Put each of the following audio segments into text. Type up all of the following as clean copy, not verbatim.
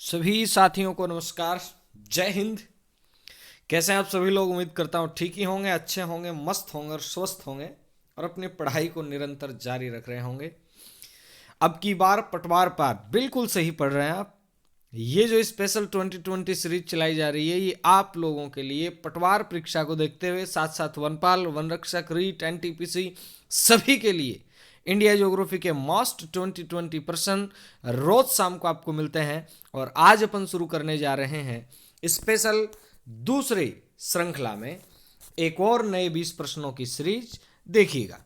सभी साथियों को नमस्कार। जय हिंद। कैसे हैं आप सभी लोग? उम्मीद करता हूँ ठीक ही होंगे, अच्छे होंगे, मस्त होंगे और स्वस्थ होंगे और अपनी पढ़ाई को निरंतर जारी रख रहे होंगे। अब की बार पटवार पार बिल्कुल सही पढ़ रहे हैं आप। ये जो स्पेशल 2020 सीरीज चलाई जा रही है, ये आप लोगों के लिए पटवार परीक्षा को देखते हुए, साथ साथ वनपाल, वनरक्षक, रीट, एनटीपीसी सभी के लिए इंडिया ज्योग्राफी के मॉस्ट 2020 प्रश्न रोज शाम को आपको मिलते हैं। और आज अपन शुरू करने जा रहे हैं स्पेशल दूसरे श्रृंखला में एक और नए 20 प्रश्नों की सीरीज। देखिएगा,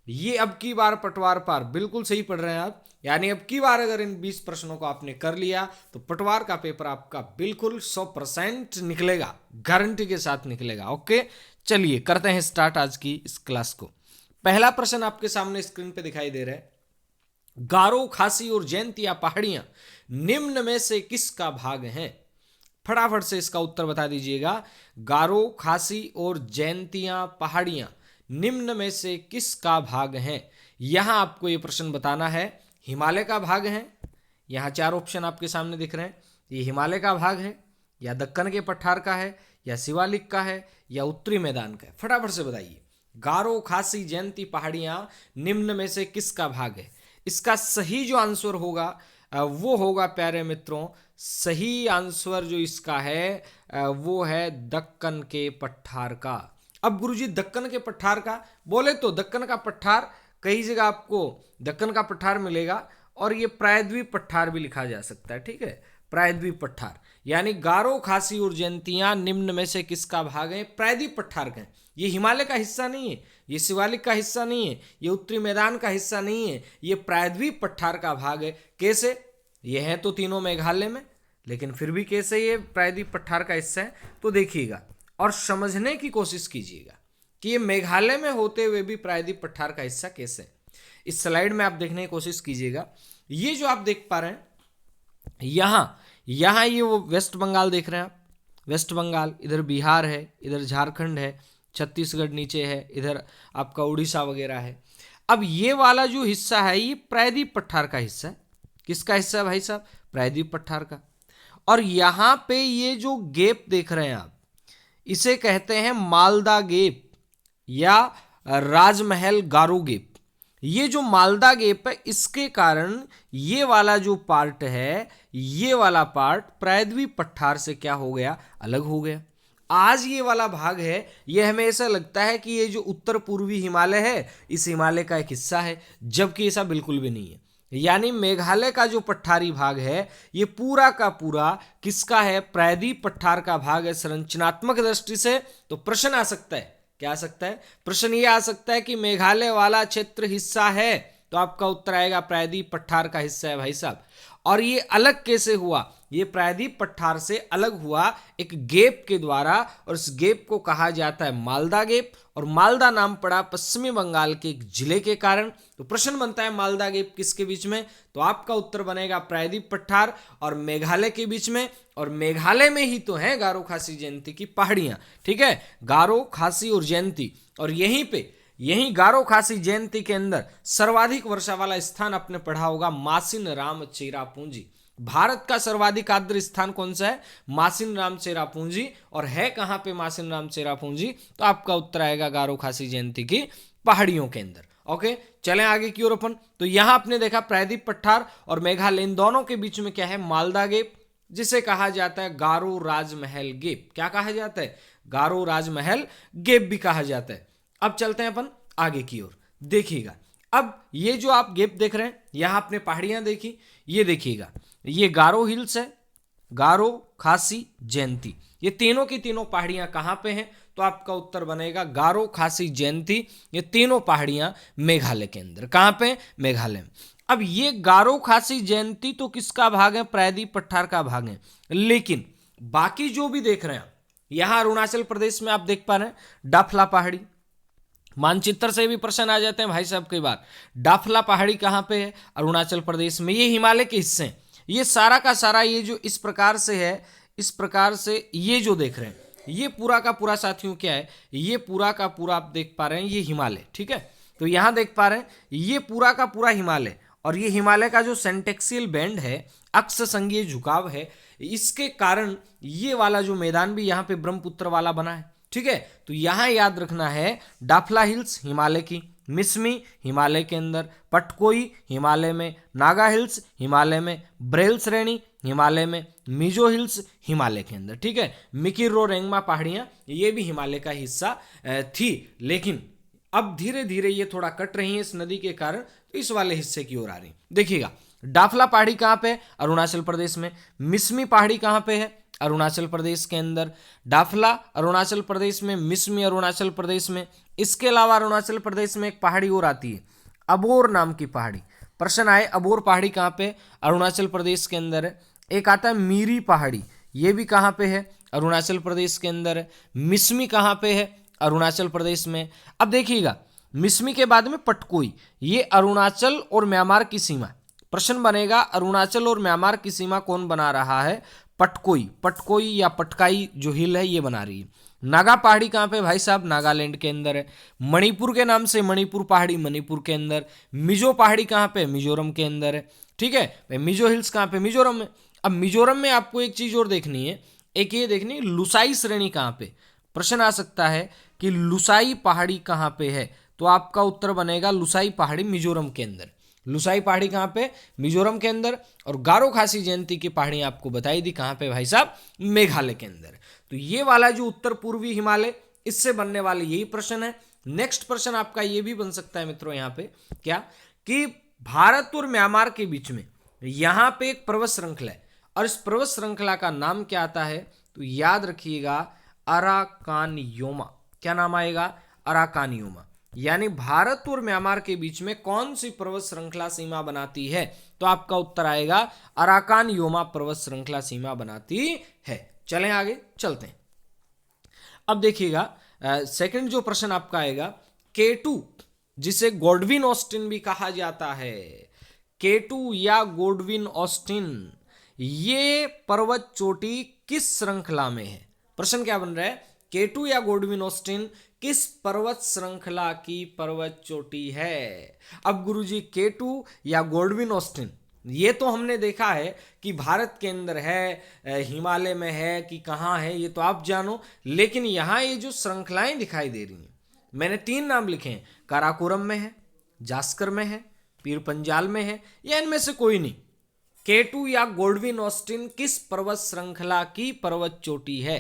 ये अब की बार पटवार पार बिल्कुल सही पढ़ रहे हैं आप। यानी अब की बार अगर इन 20 प्रश्नों को आपने कर लिया तो पटवार का पेपर आपका बिल्कुल 100% निकलेगा, गारंटी के साथ निकलेगा। ओके, चलिए करते हैं स्टार्ट आज की इस क्लास को। पहला प्रश्न आपके सामने स्क्रीन पे दिखाई दे रहा है। गारो, खासी और जयंतिया पहाड़ियां निम्न में से किसका भाग हैं? फटाफट से इसका उत्तर बता दीजिएगा। गारो, खासी और जयंतिया पहाड़ियां निम्न में से किसका भाग हैं? यहां आपको यह प्रश्न बताना है। हिमालय का भाग है। यहां चार ऑप्शन आपके सामने दिख रहे हैं। ये हिमालय का भाग है, या दक्कन के पठार का है, या शिवालिक का है, या उत्तरी मैदान का है। फटाफट से बताइए। गारो, खासी, जयंती पहाड़ियां निम्न में से किसका भाग है? इसका सही जो आंसर होगा वो होगा प्यारे मित्रों, सही आंसर जो इसका है वो है दक्कन के पठार का। अब गुरुजी दक्कन के पठार का बोले तो दक्कन का पठार कई जगह आपको दक्कन का पठार मिलेगा, और ये प्रायद्वीप पठार भी लिखा जा सकता है। ठीक है, प्रायद्वीप पठार। यानी गारो, खासी और जयंतियां निम्न में से किसका भाग है? प्रायद्वीप पठार का है। ये हिमालय का हिस्सा नहीं है, ये शिवालिक का हिस्सा नहीं है, ये उत्तरी मैदान का हिस्सा नहीं है, ये प्रायद्वीप पठार का भाग है। कैसे? ये है तो तीनों मेघालय में, लेकिन फिर भी कैसे ये प्रायद्वीप पठार का हिस्सा है? तो देखिएगा और समझने की कोशिश कीजिएगा कि ये मेघालय में होते हुए भी प्रायद्वीप पठार का हिस्सा कैसे है। इस स्लाइड में आप देखने की कोशिश कीजिएगा। ये जो आप देख पा रहे हैं यहां ये वो वेस्ट बंगाल देख रहे हैं आप। वेस्ट बंगाल, इधर बिहार है, इधर झारखंड है, छत्तीसगढ़ नीचे है, इधर आपका उड़ीसा वगैरह है। अब ये वाला जो हिस्सा है ये प्रायद्वीप पठार का हिस्सा है। किसका हिस्सा है भाई साहब? प्रायद्वीप पठार का। और यहां पे ये जो गेप देख रहे हैं आप, इसे कहते हैं मालदा गेप या राजमहल गारो गेप। ये जो मालदा गेप है, इसके कारण ये वाला जो पार्ट है, ये वाला पार्ट प्रायद्वीप पठार से क्या हो गया? अलग हो गया। आज ये वाला भाग है, ये हमें ऐसा लगता है कि ये जो उत्तर पूर्वी हिमालय है, इस हिमालय का एक हिस्सा है, जबकि ऐसा बिल्कुल भी नहीं है। यानी मेघालय का जो पठारी भाग है, ये पूरा का पूरा किसका है? प्रायद्वीप पठार का भाग है। संरचनात्मक दृष्टि से तो प्रश्न आ सकता है, क्या आ सकता है? प्रश्न ये आ सकता है कि मेघालय वाला क्षेत्र हिस्सा है, तो आपका उत्तर आएगा प्रायद्वीप पठार का हिस्सा है भाई साहब। और ये अलग कैसे हुआ? ये प्रायद्वीप पठार से अलग हुआ एक गेप के द्वारा, और इस गेप को कहा जाता है मालदा गेप, और मालदा नाम पड़ा पश्चिमी बंगाल के एक जिले के कारण। तो प्रश्न बनता है मालदा गेप किसके बीच में? तो आपका उत्तर बनेगा प्रायद्वीप पठार और मेघालय के बीच में। और मेघालय में ही तो है गारो, खासी, जयंती की पहाड़ियां। ठीक है, गारो, खासी और जयंती। और यहीं गारो, खासी, जयंती के अंदर सर्वाधिक वर्षा वाला स्थान आपने पढ़ा होगा, मासिन राम चेरापूंजी। भारत का सर्वाधिक आर्द्र स्थान कौन सा है? मासिन राम चेरापूंजी। और है कहां पे मासिन राम चेरापूंजी? तो आपका उत्तर आएगा गारो, खासी, जयंती की पहाड़ियों के अंदर। ओके, चलें आगे की ओर अपन। तो यहां आपने देखा प्रायद्वीप पठार और मेघालय, इन दोनों के बीच में क्या है? मालदा गेप, जिसे कहा जाता है गारो राजमहल गेप। क्या कहा जाता है? गारो राजमहल गेप भी कहा जाता है। अब चलते हैं अपन आगे की ओर। देखिएगा, अब ये जो आप गेप देख रहे हैं, यहां आपने पहाड़ियां देखी, ये देखिएगा, ये गारो हिल्स है, गारो, खासी, जयंती। ये तीनों की तीनों पहाड़ियां कहां पे हैं? तो आपका उत्तर बनेगा गारो, खासी, जयंती। ये तीनों पहाड़ियां मेघालय के अंदर। कहां पे? मेघालय में। अब ये गारो, खासी, जयंती तो किसका भाग है? प्रायद्वीप पठार का भाग है। लेकिन बाकी जो भी देख रहे हैं, यहां अरुणाचल प्रदेश में आप देख पा रहे हैं डाफला पहाड़ी। मानचित्र से भी प्रश्न आ जाते हैं भाई साहब कई बार। डाफला पहाड़ी कहां पे है? अरुणाचल प्रदेश में। ये हिमालय के हिस्से हैं। ये सारा का सारा ये जो इस प्रकार से है, इस प्रकार से ये जो देख रहे हैं, ये पूरा का पूरा साथियों क्या है? ये पूरा का पूरा आप देख पा रहे हैं, ये हिमालय। ठीक है, तो यहां देख पा रहे हैं ये पूरा का पूरा हिमालय, और ये हिमालय का जो सेंटेक्सियल बैंड है, अक्ष संघीय झुकाव है, इसके कारण ये वाला जो मैदान भी यहाँ पे ब्रह्मपुत्र वाला बना है। ठीक है, तो यहाँ याद रखना है डाफला हिल्स हिमालय की, मिसमी हिमालय के अंदर, पटकोई हिमालय में, नागा हिल्स हिमालय में, ब्रेल श्रेणी हिमालय में, मिजो हिल्स हिमालय के अंदर। ठीक है, मिकिर रेंगमा पहाड़ियाँ ये भी हिमालय का हिस्सा थी, लेकिन अब धीरे धीरे ये थोड़ा कट रही है इस नदी के कारण, तो इस वाले हिस्से की ओर आ रही। देखिएगा, डाफला पहाड़ी कहाँ पे है? अरुणाचल प्रदेश में। मिसमी पहाड़ी कहाँ पे है? अरुणाचल प्रदेश के अंदर। डाफला अरुणाचल प्रदेश में, मिसमी अरुणाचल प्रदेश में। इसके अलावा अरुणाचल प्रदेश में एक पहाड़ी और आती है, अबोर नाम की पहाड़ी। प्रश्न आए अबोर पहाड़ी कहाँ पे? अरुणाचल प्रदेश के अंदर है। एक आता है मीरी पहाड़ी, ये भी कहाँ पे है? अरुणाचल प्रदेश के अंदर है। मिसमी कहाँ पे है? अरुणाचल प्रदेश में। अब देखिएगा, मिसमी के बाद में पटकोई, ये अरुणाचल और म्यांमार की सीमा। प्रश्न बनेगा अरुणाचल और म्यांमार की सीमा कौन बना रहा है? पटकोई। पटकोई या पटकाई जो हिल है ये बना रही है। नागा पहाड़ी कहाँ पे भाई साहब? नागालैंड के अंदर है। मणिपुर के नाम से मणिपुर पहाड़ी मणिपुर के अंदर। मिजो पहाड़ी कहाँ पे? मिजोरम के अंदर है। ठीक है, मिजो हिल्स कहाँ पे? मिजोरम में। अब मिजोरम में आपको एक चीज और देखनी है, एक ये देखनी है लुसाई श्रेणी कहाँ पे। प्रश्न आ सकता है कि लुसाई पहाड़ी कहाँ पे है, तो आपका उत्तर बनेगा लुसाई पहाड़ी मिजोरम के अंदर। लुसाई पहाड़ी कहाँ पे? मिजोरम के अंदर। और गारो खासी जयंती की पहाड़ी आपको बताई दी कहाँ पे भाई साहब? मेघालय के अंदर। तो ये वाला जो उत्तर पूर्वी हिमालय, इससे बनने वाले यही प्रश्न है। नेक्स्ट प्रश्न आपका ये भी बन सकता है मित्रों यहाँ पे, क्या कि भारत और म्यांमार के बीच में यहाँ पे एक पर्वत श्रृंखला है, और इस पर्वत श्रृंखला का नाम क्या आता है? तो याद रखिएगा अराकानयोमा। क्या नाम आएगा? अराकानयोमा। यानी भारत और म्यांमार के बीच में कौन सी पर्वत श्रृंखला सीमा बनाती है? तो आपका उत्तर आएगा अराकानयोमा पर्वत श्रृंखला सीमा बनाती है। चलें आगे चलते हैं। अब देखिएगा, सेकंड जो प्रश्न आपका आएगा, K2 जिसे गॉडविन ऑस्टिन भी कहा जाता है, K2 या गॉडविन ऑस्टिन, ये पर्वत चोटी किस श्रृंखला में है? प्रश्न क्या बन रहा है? K2 या गॉडविन ऑस्टिन किस पर्वत श्रृंखला की पर्वत चोटी है? अब गुरुजी K2 या गॉडविन ऑस्टिन, ये तो हमने देखा है कि भारत के अंदर है, हिमालय में है कि कहाँ है, ये तो आप जानो, लेकिन यहाँ ये जो श्रृंखलाएं दिखाई दे रही हैं, मैंने 3 नाम लिखे हैं, काराकोरम में है, जास्कर में है, पीर पंजाल में है, या इनमें से कोई नहीं। K2 या गॉडविन ऑस्टिन किस पर्वत श्रृंखला की पर्वत चोटी है?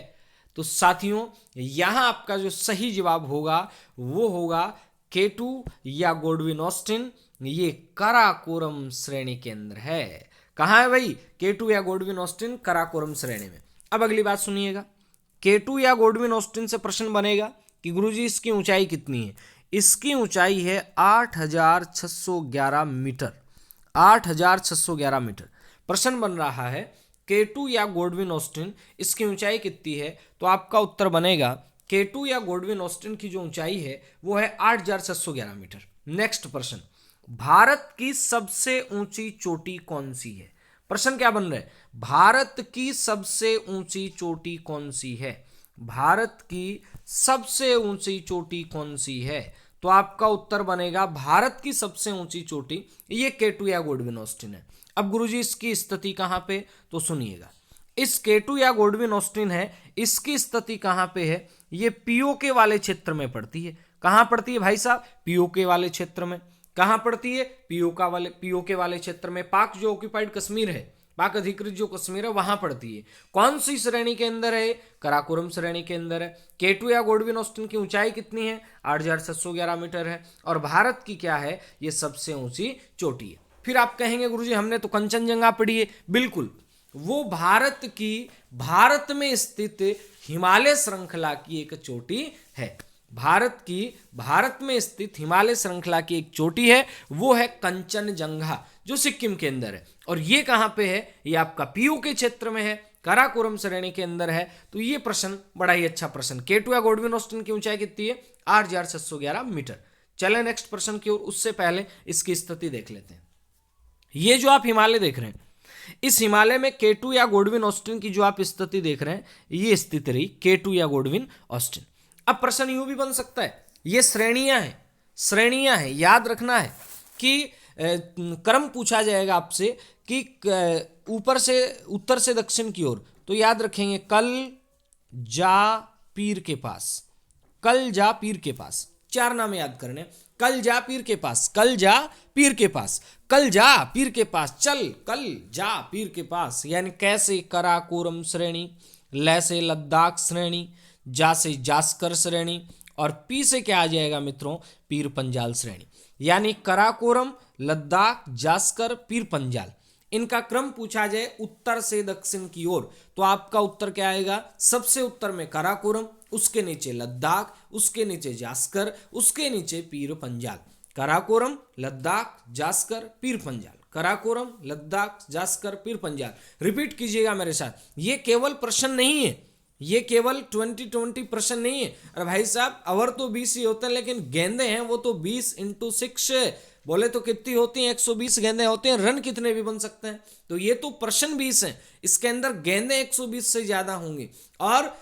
तो साथियों, यहां आपका जो सही जवाब होगा वो होगा K2 या गॉडविन ऑस्टिन, ये काराकोरम श्रेणी के अंदर है। कहां है भाई? K2 या गॉडविन ऑस्टिन काराकोरम श्रेणी में। अब अगली बात सुनिएगा, K2 या गॉडविन ऑस्टिन से प्रश्न बनेगा कि गुरुजी इसकी ऊंचाई कितनी है? इसकी ऊंचाई है 8611 मीटर। 8611 मीटर। प्रश्न बन रहा है K2 या गॉडविन ऑस्टिन, इसकी ऊंचाई कितनी है? तो आपका उत्तर बनेगा K2 या गॉडविन ऑस्टिन की जो ऊंचाई है वो है 8611 मीटर। नेक्स्ट प्रश्न, भारत की सबसे ऊंची चोटी कौन सी है? प्रश्न क्या बन रहा है? भारत की सबसे ऊंची चोटी कौन सी है? भारत की सबसे ऊंची चोटी कौन सी है? तो आपका उत्तर बनेगा भारत की सबसे ऊंची चोटी ये K2 या गॉडविन ऑस्टिन है। अब गुरुजी इसकी स्थिति कहां पे? तो सुनिएगा, इस K2 या गॉडविन ऑस्टिन है, इसकी स्थिति कहां पे है? ये पीओके वाले क्षेत्र में पड़ती है। कहां पड़ती है भाई साहब? पीओके वाले क्षेत्र में। कहां पड़ती है? पीओके वाले क्षेत्र में। पाक जो ऑक्यूपाइड कश्मीर है, पाक अधिकृत जो कश्मीर है, वहां पड़ती है। कौन सी श्रेणी के अंदर है? काराकोरम श्रेणी के अंदर है। K2 या गॉडविन ऑस्टिन की ऊंचाई कितनी है? 8711 मीटर है। और भारत की क्या है? ये सबसे ऊंची चोटी है। फिर आप कहेंगे गुरुजी हमने तो कंचनजंगा पढ़ी है। बिल्कुल, वो भारत में स्थित हिमालय श्रृंखला की एक चोटी है। भारत में स्थित हिमालय श्रृंखला की एक चोटी है, वो है कंचनजंगा, जो सिक्किम के अंदर है। और ये कहां पे है? ये आपका पीओ के क्षेत्र में है, काराकोरम श्रेणी के अंदर है। तो ये प्रश्न बड़ा ही अच्छा प्रश्न। K2 या गॉडविन ऑस्टिन की ऊंचाई कितनी है? 8611 मीटर। चले नेक्स्ट प्रश्न की ओर, उससे पहले इसकी स्थिति देख लेते हैं। ये जो आप हिमालय देख रहे हैं, इस हिमालय में K2 या गॉडविन ऑस्टिन की जो आप स्थिति देख रहे हैं, ये स्थिति रही K2 या गॉडविन ऑस्टिन। अब प्रश्न यूं भी बन सकता है, ये श्रेणियां हैं, याद रखना है कि क्रम पूछा जाएगा आपसे कि ऊपर से उत्तर से दक्षिण की ओर, तो याद रखेंगे कल जा पीर के पास, कल जा पीर के पास, 4 नाम याद करने। कल जा पीर के पास, कल जा पीर के पास, कल जा पीर के पास, चल कल जा पीर के पास, यानी कैसे कराकोरम श्रेणी, लै से लद्दाख श्रेणी, जा से जास्कर श्रेणी, और पी से क्या आ जाएगा मित्रों, पीर पंजाल श्रेणी। यानी कराकोरम, लद्दाख, जास्कर, पीर पंजाल, इनका क्रम पूछा जाए उत्तर से दक्षिण की ओर, तो आपका उत्तर क्या आएगा, सबसे उत्तर में कराकोरम, उसके नीचे लद्दाख, उसके नीचे जास्कर, उसके नीचे पीर पंजाल। कराकोरम, लद्दाख, जास्कर, पीर पंजाल, कराकोरम, लद्दाख, जास्कर, पीर पंजाल। रिपीट कीजिएगा मेरे साथ, ये केवल प्रश्न नहीं है, ये केवल 2020 प्रश्न नहीं है। अरे भाई साहब, ओवर तो 20 ही होते हैं, लेकिन गेंदे हैं वो तो 20 × 6 बोले तो कितनी होती हैं, 120 गेंदे होते हैं, रन कितने भी बन सकते हैं। तो ये तो प्रश्न 20 हैं, इसके अंदर गेंदे 120 से ज्यादा होंगी, और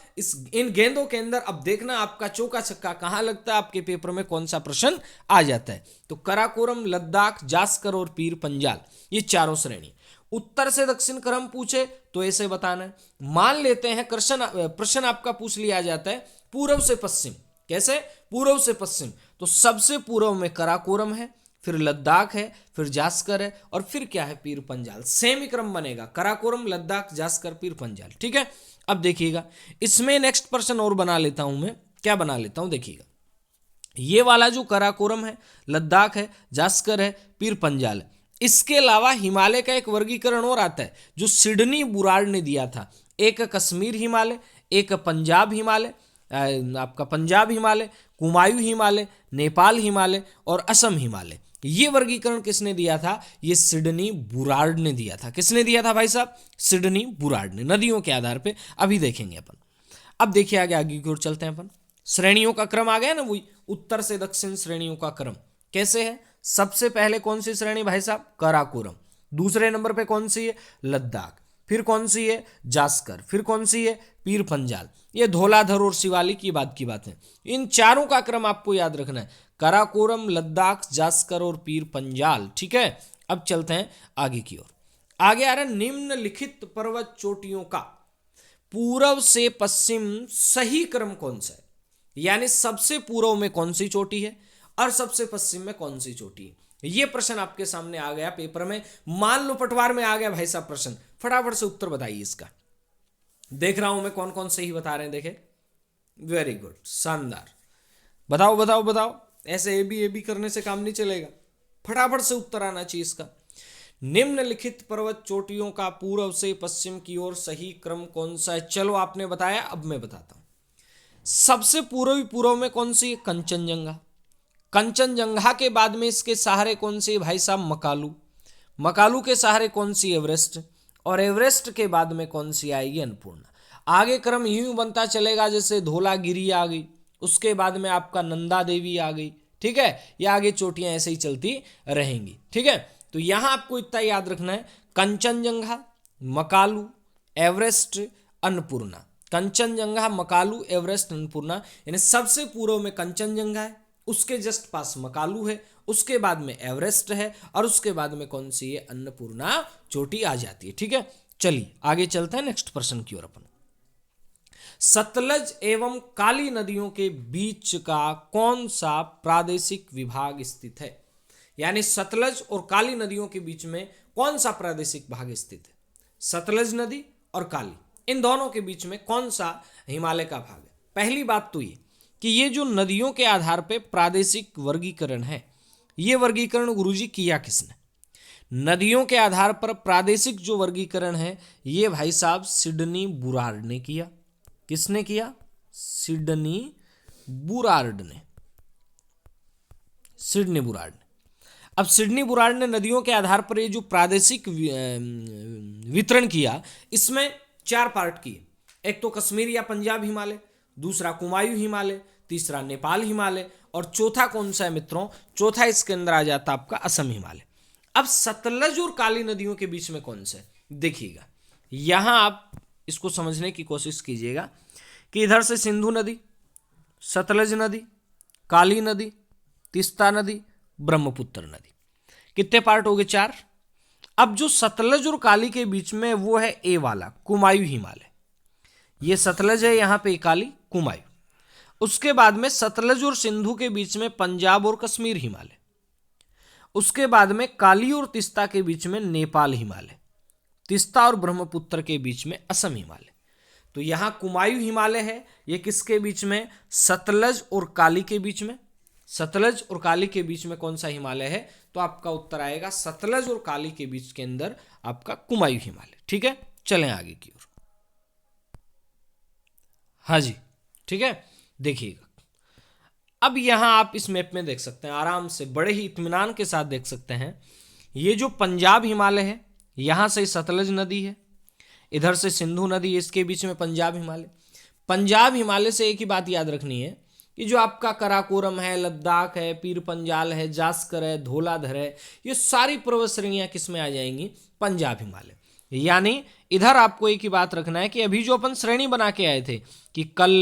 इन गेंदों के अंदर अब देखना आपका चौका छक्का कहां लगता है, आपके पेपर में कौन सा प्रश्न आ जाता है। तो कराकोरम, लद्दाख, जास्कर और पीर पंजाल, ये चारों श्रेणी। उत्तर से दक्षिण क्रम पूछे तो ऐसे बताना है। मान लेते हैं प्रश्न आपका पूछ लिया जाता है पूर्व से पश्चिम, कैसे, पूर्व से पश्चिम, तो सबसे पूर्व में कराकोरम है, फिर लद्दाख है, फिर जास्कर है, और फिर क्या है, पीर पंजाल। सेम ही क्रम बनेगा, कराकोरम, लद्दाख, जास्कर, पीर पंजाल। ठीक है, अब देखिएगा, इसमें नेक्स्ट प्रश्न और बना लेता हूं मैं, क्या बना लेता हूं, देखिएगा, ये वाला जो कराकोरम है, लद्दाख है, जास्कर है, पीर पंजाल है, इसके अलावा हिमालय का एक वर्गीकरण और आता है जो सिडनी बुराड़ ने दिया था। एक कश्मीर हिमालय, एक पंजाब हिमालय, आपका पंजाब हिमालय, कुमायूं हिमालय, नेपाल हिमालय और असम हिमालय। ये वर्गीकरण किसने दिया था, ये सिडनी बुराड़ ने दिया था। किसने दिया था भाई साहब, सिडनी बुराड़ ने, नदियों के आधार पे। अभी देखेंगे अपन। अब देखिए आगे की ओर चलते हैं अपन। श्रेणियों का क्रम आ गया ना, वही उत्तर से दक्षिण श्रेणियों का क्रम कैसे है। सबसे पहले कौन सी श्रेणी भाई साहब, कराकोरम, दूसरे नंबर पे कौन सी है, लद्दाख, फिर कौन सी है, जास्कर, फिर कौन सी है, पीर पंजाल। ये धौलाधर और शिवालिक की बात है। इन चारों का क्रम आपको याद रखना है, कराकोरम, लद्दाख, जास्कर और पीर पंजाल। ठीक है, अब चलते हैं आगे की ओर। आगे आ रहा है निम्नलिखित पर्वत चोटियों का पूर्व से पश्चिम सही क्रम कौन सा है, यानी सबसे पूर्व में कौन सी चोटी है और सबसे पश्चिम में कौन सी चोटी है। ये प्रश्न आपके सामने आ गया पेपर में, मान लो पटवार में आ गया भाई साहब प्रश्न, फटाफट से उत्तर बताइए इसका। देख रहा हूं मैं कौन कौन सही बता रहे हैं, देखे, वेरी गुड, शानदार। बताओ बताओ बताओ, ऐसे ए बी करने से काम नहीं चलेगा, फटाफट से उत्तर आना चाहिए इसका। निम्नलिखित पर्वत चोटियों का पूर्व से पश्चिम की ओर सही क्रम कौन सा है। चलो आपने बताया, अब मैं बताता हूं। सबसे पूर्व में कौन सी है, कंचनजंगा। कंचनजंगा के बाद में इसके सहारे कौन सी है भाई साहब, मकालू। मकालू के सहारे कौन सी, एवरेस्ट। और एवरेस्ट के बाद में कौन सी आएगी, अन्नपूर्णा। आगे क्रम यूं बनता चलेगा, जैसे धौलागिरी आ गई, उसके बाद में आपका नंदा देवी आ गई। ठीक है, ये आगे चोटियां ऐसे ही चलती रहेंगी। ठीक है, तो यहां आपको इतना याद रखना है, कंचनजंगा, मकालू, एवरेस्ट, अन्नपूर्णा। कंचनजंगा, मकालू, एवरेस्ट, अन्नपूर्णा, यानी सबसे पूर्व में कंचनजंगा है, उसके जस्ट पास मकालू है, उसके बाद में एवरेस्ट है, और उसके बाद में कौन सी है, अन्नपूर्णा चोटी आ जाती है। ठीक है, चलिए आगे चलते हैं नेक्स्ट प्रश्न की ओर अपन। सतलज एवं काली नदियों के बीच का कौन सा प्रादेशिक विभाग स्थित है, यानी सतलज और काली नदियों के बीच में कौन सा प्रादेशिक भाग स्थित है। सतलज नदी और काली, इन दोनों के बीच में कौन सा हिमालय का भाग है। पहली बात तो ये कि ये जो नदियों के आधार पे प्रादेशिक वर्गीकरण है, ये वर्गीकरण गुरुजी किया किसने। नदियों के आधार पर प्रादेशिक जो वर्गीकरण है, ये भाई साहब सिडनी बुराड़ ने किया। किसने किया, सिडनी बुराड़ ने, सिडनी बुराड़ ने। अब सिडनी बुराड़ ने नदियों के आधार पर ये जो प्रादेशिक वितरण किया, इसमें 4 पार्ट किए। एक तो कश्मीर या पंजाब हिमालय, दूसरा कुमायूं हिमालय, तीसरा नेपाल हिमालय, और चौथा कौन सा है मित्रों, चौथा इसके अंदर आ जाता आपका असम हिमालय। अब सतलज और काली नदियों के बीच में कौन सा है, देखिएगा, यहां आप इसको समझने की कोशिश कीजिएगा कि इधर से सिंधु नदी, सतलज नदी, काली नदी, तीस्ता नदी, ब्रह्मपुत्र नदी, कितने पार्ट हो गए, 4। अब जो सतलज और काली के बीच में वो है ए वाला कुमायूं हिमालय, ये सतलज है यहाँ पे काली कुमायूं। उसके बाद में सतलज और सिंधु के बीच में पंजाब और कश्मीर हिमालय। उसके बाद में काली और तीस्ता के बीच में नेपाल हिमालय। तीस्ता और ब्रह्मपुत्र के बीच में असम हिमालय। तो यहां कुमायूं हिमालय है, ये किसके बीच में? सतलज और काली के बीच में। सतलज और काली के बीच में कौन सा हिमालय है? तो आपका उत्तर आएगा सतलज और काली के बीच के अंदर आपका कुमायूं हिमालय। ठीक है, चलें आगे की ओर। हाँ जी, ठीक है, देखिएगा अब यहां आप इस मैप में देख सकते हैं, आराम से बड़े ही इत्मीनान के साथ देख सकते हैं। ये जो पंजाब हिमालय है, यहां से सतलज नदी है, इधर से सिंधु नदी, इसके बीच में पंजाब हिमालय। पंजाब हिमालय से एक ही बात याद रखनी है कि जो आपका कराकोरम है, लद्दाख है, पीर पंजाल है, जास्कर है, धौलाधर है, ये सारी पर्वत श्रेणियां किस में आ जाएंगी? पंजाब हिमालय। यानी इधर आपको एक ही बात रखना है कि अभी जो अपन श्रेणी बना के आए थे कि कल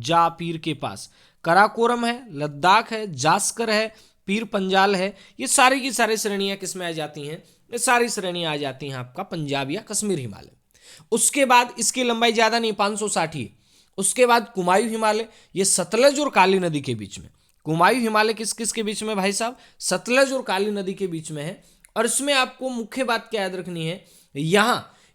जा पीर के पास, कराकोरम है, लद्दाख है, जास्कर है, पीर पंजाल है, ये सारी की सारी श्रेणियां किस में आ जाती हैं? ये सारी श्रेणियां आ जाती हैं आपका पंजाब या कश्मीर हिमालय। उसके बाद इसकी लंबाई ज्यादा नहीं, 560 ही। उसके बाद कुमायूं हिमालय, ये सतलज और काली नदी के बीच में। कुमायूं हिमालय किस किस के बीच में भाई साहब? सतलज और काली नदी के बीच में है। और इसमें आपको मुख्य बात क्या याद रखनी है,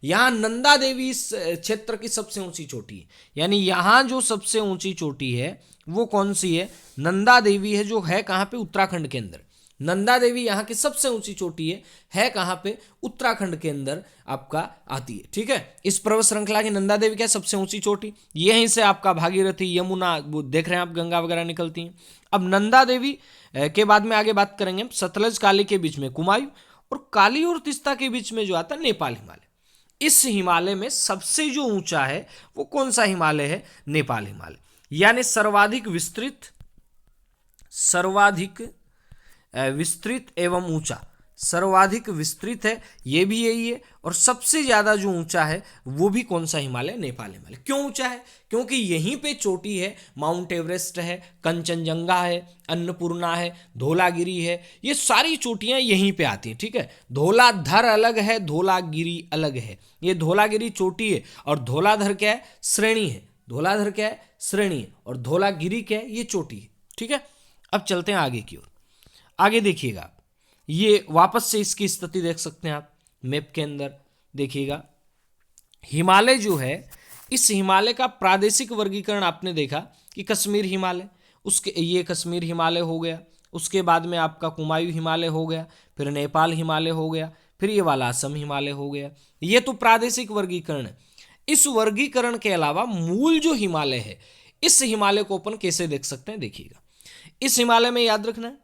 यहां नंदा देवी इस क्षेत्र की सबसे ऊंची चोटी है। यानी यहां जो सबसे ऊंची चोटी है वो कौन सी है? नंदा देवी है, जो है कहां पे? उत्तराखंड के अंदर। नंदा देवी यहाँ की सबसे ऊंची चोटी है कहां पे? उत्तराखंड के अंदर आपका आती है। ठीक है, इस पर्वत श्रृंखला की नंदा देवी क्या सबसे ऊंची चोटी, यहीं से आपका भागीरथी, यमुना, वो देख रहे हैं आप, गंगा वगैरह निकलती हैं। अब नंदा देवी के बाद में आगे बात करेंगे, सतलज काली के बीच में कुमायूं, और काली और तीस्ता के बीच में जो आता है नेपाल हिमालय। इस हिमालय में सबसे जो ऊंचा है वो कौन सा हिमालय है? नेपाल हिमालय। यानी सर्वाधिक विस्तृत एवं ऊंचा, सर्वाधिक विस्तृत है, ये भी यही है। और सबसे ज्यादा जो ऊंचा है वो भी कौन सा हिमालय? नेपाल हिमालय। क्यों ऊंचा है? क्योंकि यहीं पे चोटी है, माउंट एवरेस्ट है, कंचनजंगा है, अन्नपूर्णा है, धौलागिरी है, ये सारी चोटियां यहीं पे आती हैं। ठीक है, धौलाधर अलग है, धौलागिरी अलग है। ये धौलागिरी चोटी है और धौलाधर क्या है? श्रेणी है। धौलाधर क्या है? श्रेणी है। और धौलागिरी क्या है? ये चोटी है। ठीक है, अब चलते हैं आगे की ओर। आगे देखिएगा, ये वापस से इसकी स्थिति देख सकते हैं आप मैप के अंदर। देखिएगा हिमालय जो है, इस हिमालय का प्रादेशिक वर्गीकरण आपने देखा कि कश्मीर हिमालय, उसके ये कश्मीर हिमालय हो गया, उसके बाद में आपका कुमायूं हिमालय हो गया, फिर नेपाल हिमालय हो गया, फिर ये वाला असम हिमालय हो गया। ये तो प्रादेशिक वर्गीकरण है। इस वर्गीकरण के अलावा मूल जो हिमालय है, इस हिमालय को अपन कैसे देख सकते हैं? देखिएगा, इस हिमालय में याद रखना है,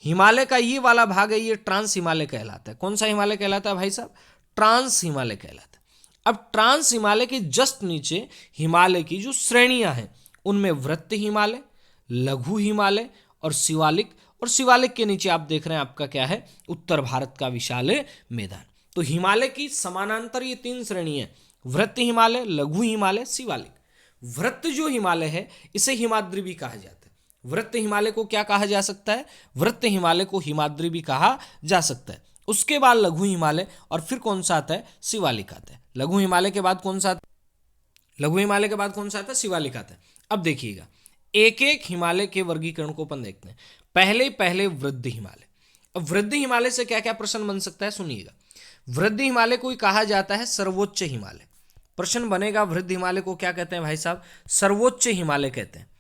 हिमालय का ये वाला भाग है, ये ट्रांस हिमालय कहलाता है। कौन सा हिमालय कहलाता है भाई साहब? ट्रांस हिमालय कहलाता है। अब ट्रांस हिमालय के जस्ट नीचे हिमालय की जो श्रेणियां हैं, उनमें वृत्त हिमालय, लघु हिमालय और शिवालिक। और शिवालिक के नीचे आप देख रहे हैं आपका क्या है? उत्तर भारत का विशाल मैदान। तो हिमालय की समानांतर ये 3 श्रेणी है, वृत्त हिमालय, लघु हिमालय, शिवालिक। वृत्त जो हिमालय है इसे हिमाद्री भी कहा जाता है। वृत्त हिमालय को क्या कहा जा सकता है? वृत्त हिमालय को हिमाद्री भी कहा जा सकता है। उसके बाद लघु हिमालय, और फिर कौन सा आता है? शिवालिक आता है। लघु हिमालय के बाद कौन सा आता है? लघु हिमालय के बाद कौन सा आता है? शिवालिक आता है। अब देखिएगा, एक एक हिमालय के वर्गीकरण को अपन देखते हैं। पहले वृद्ध हिमालय। अब वृद्ध हिमालय से क्या क्या प्रश्न बन सकता है? सुनिएगा, वृद्ध हिमालय को कहा जाता है सर्वोच्च हिमालय। प्रश्न बनेगा, वृद्ध हिमालय को क्या कहते हैं भाई साहब? सर्वोच्च हिमालय कहते हैं।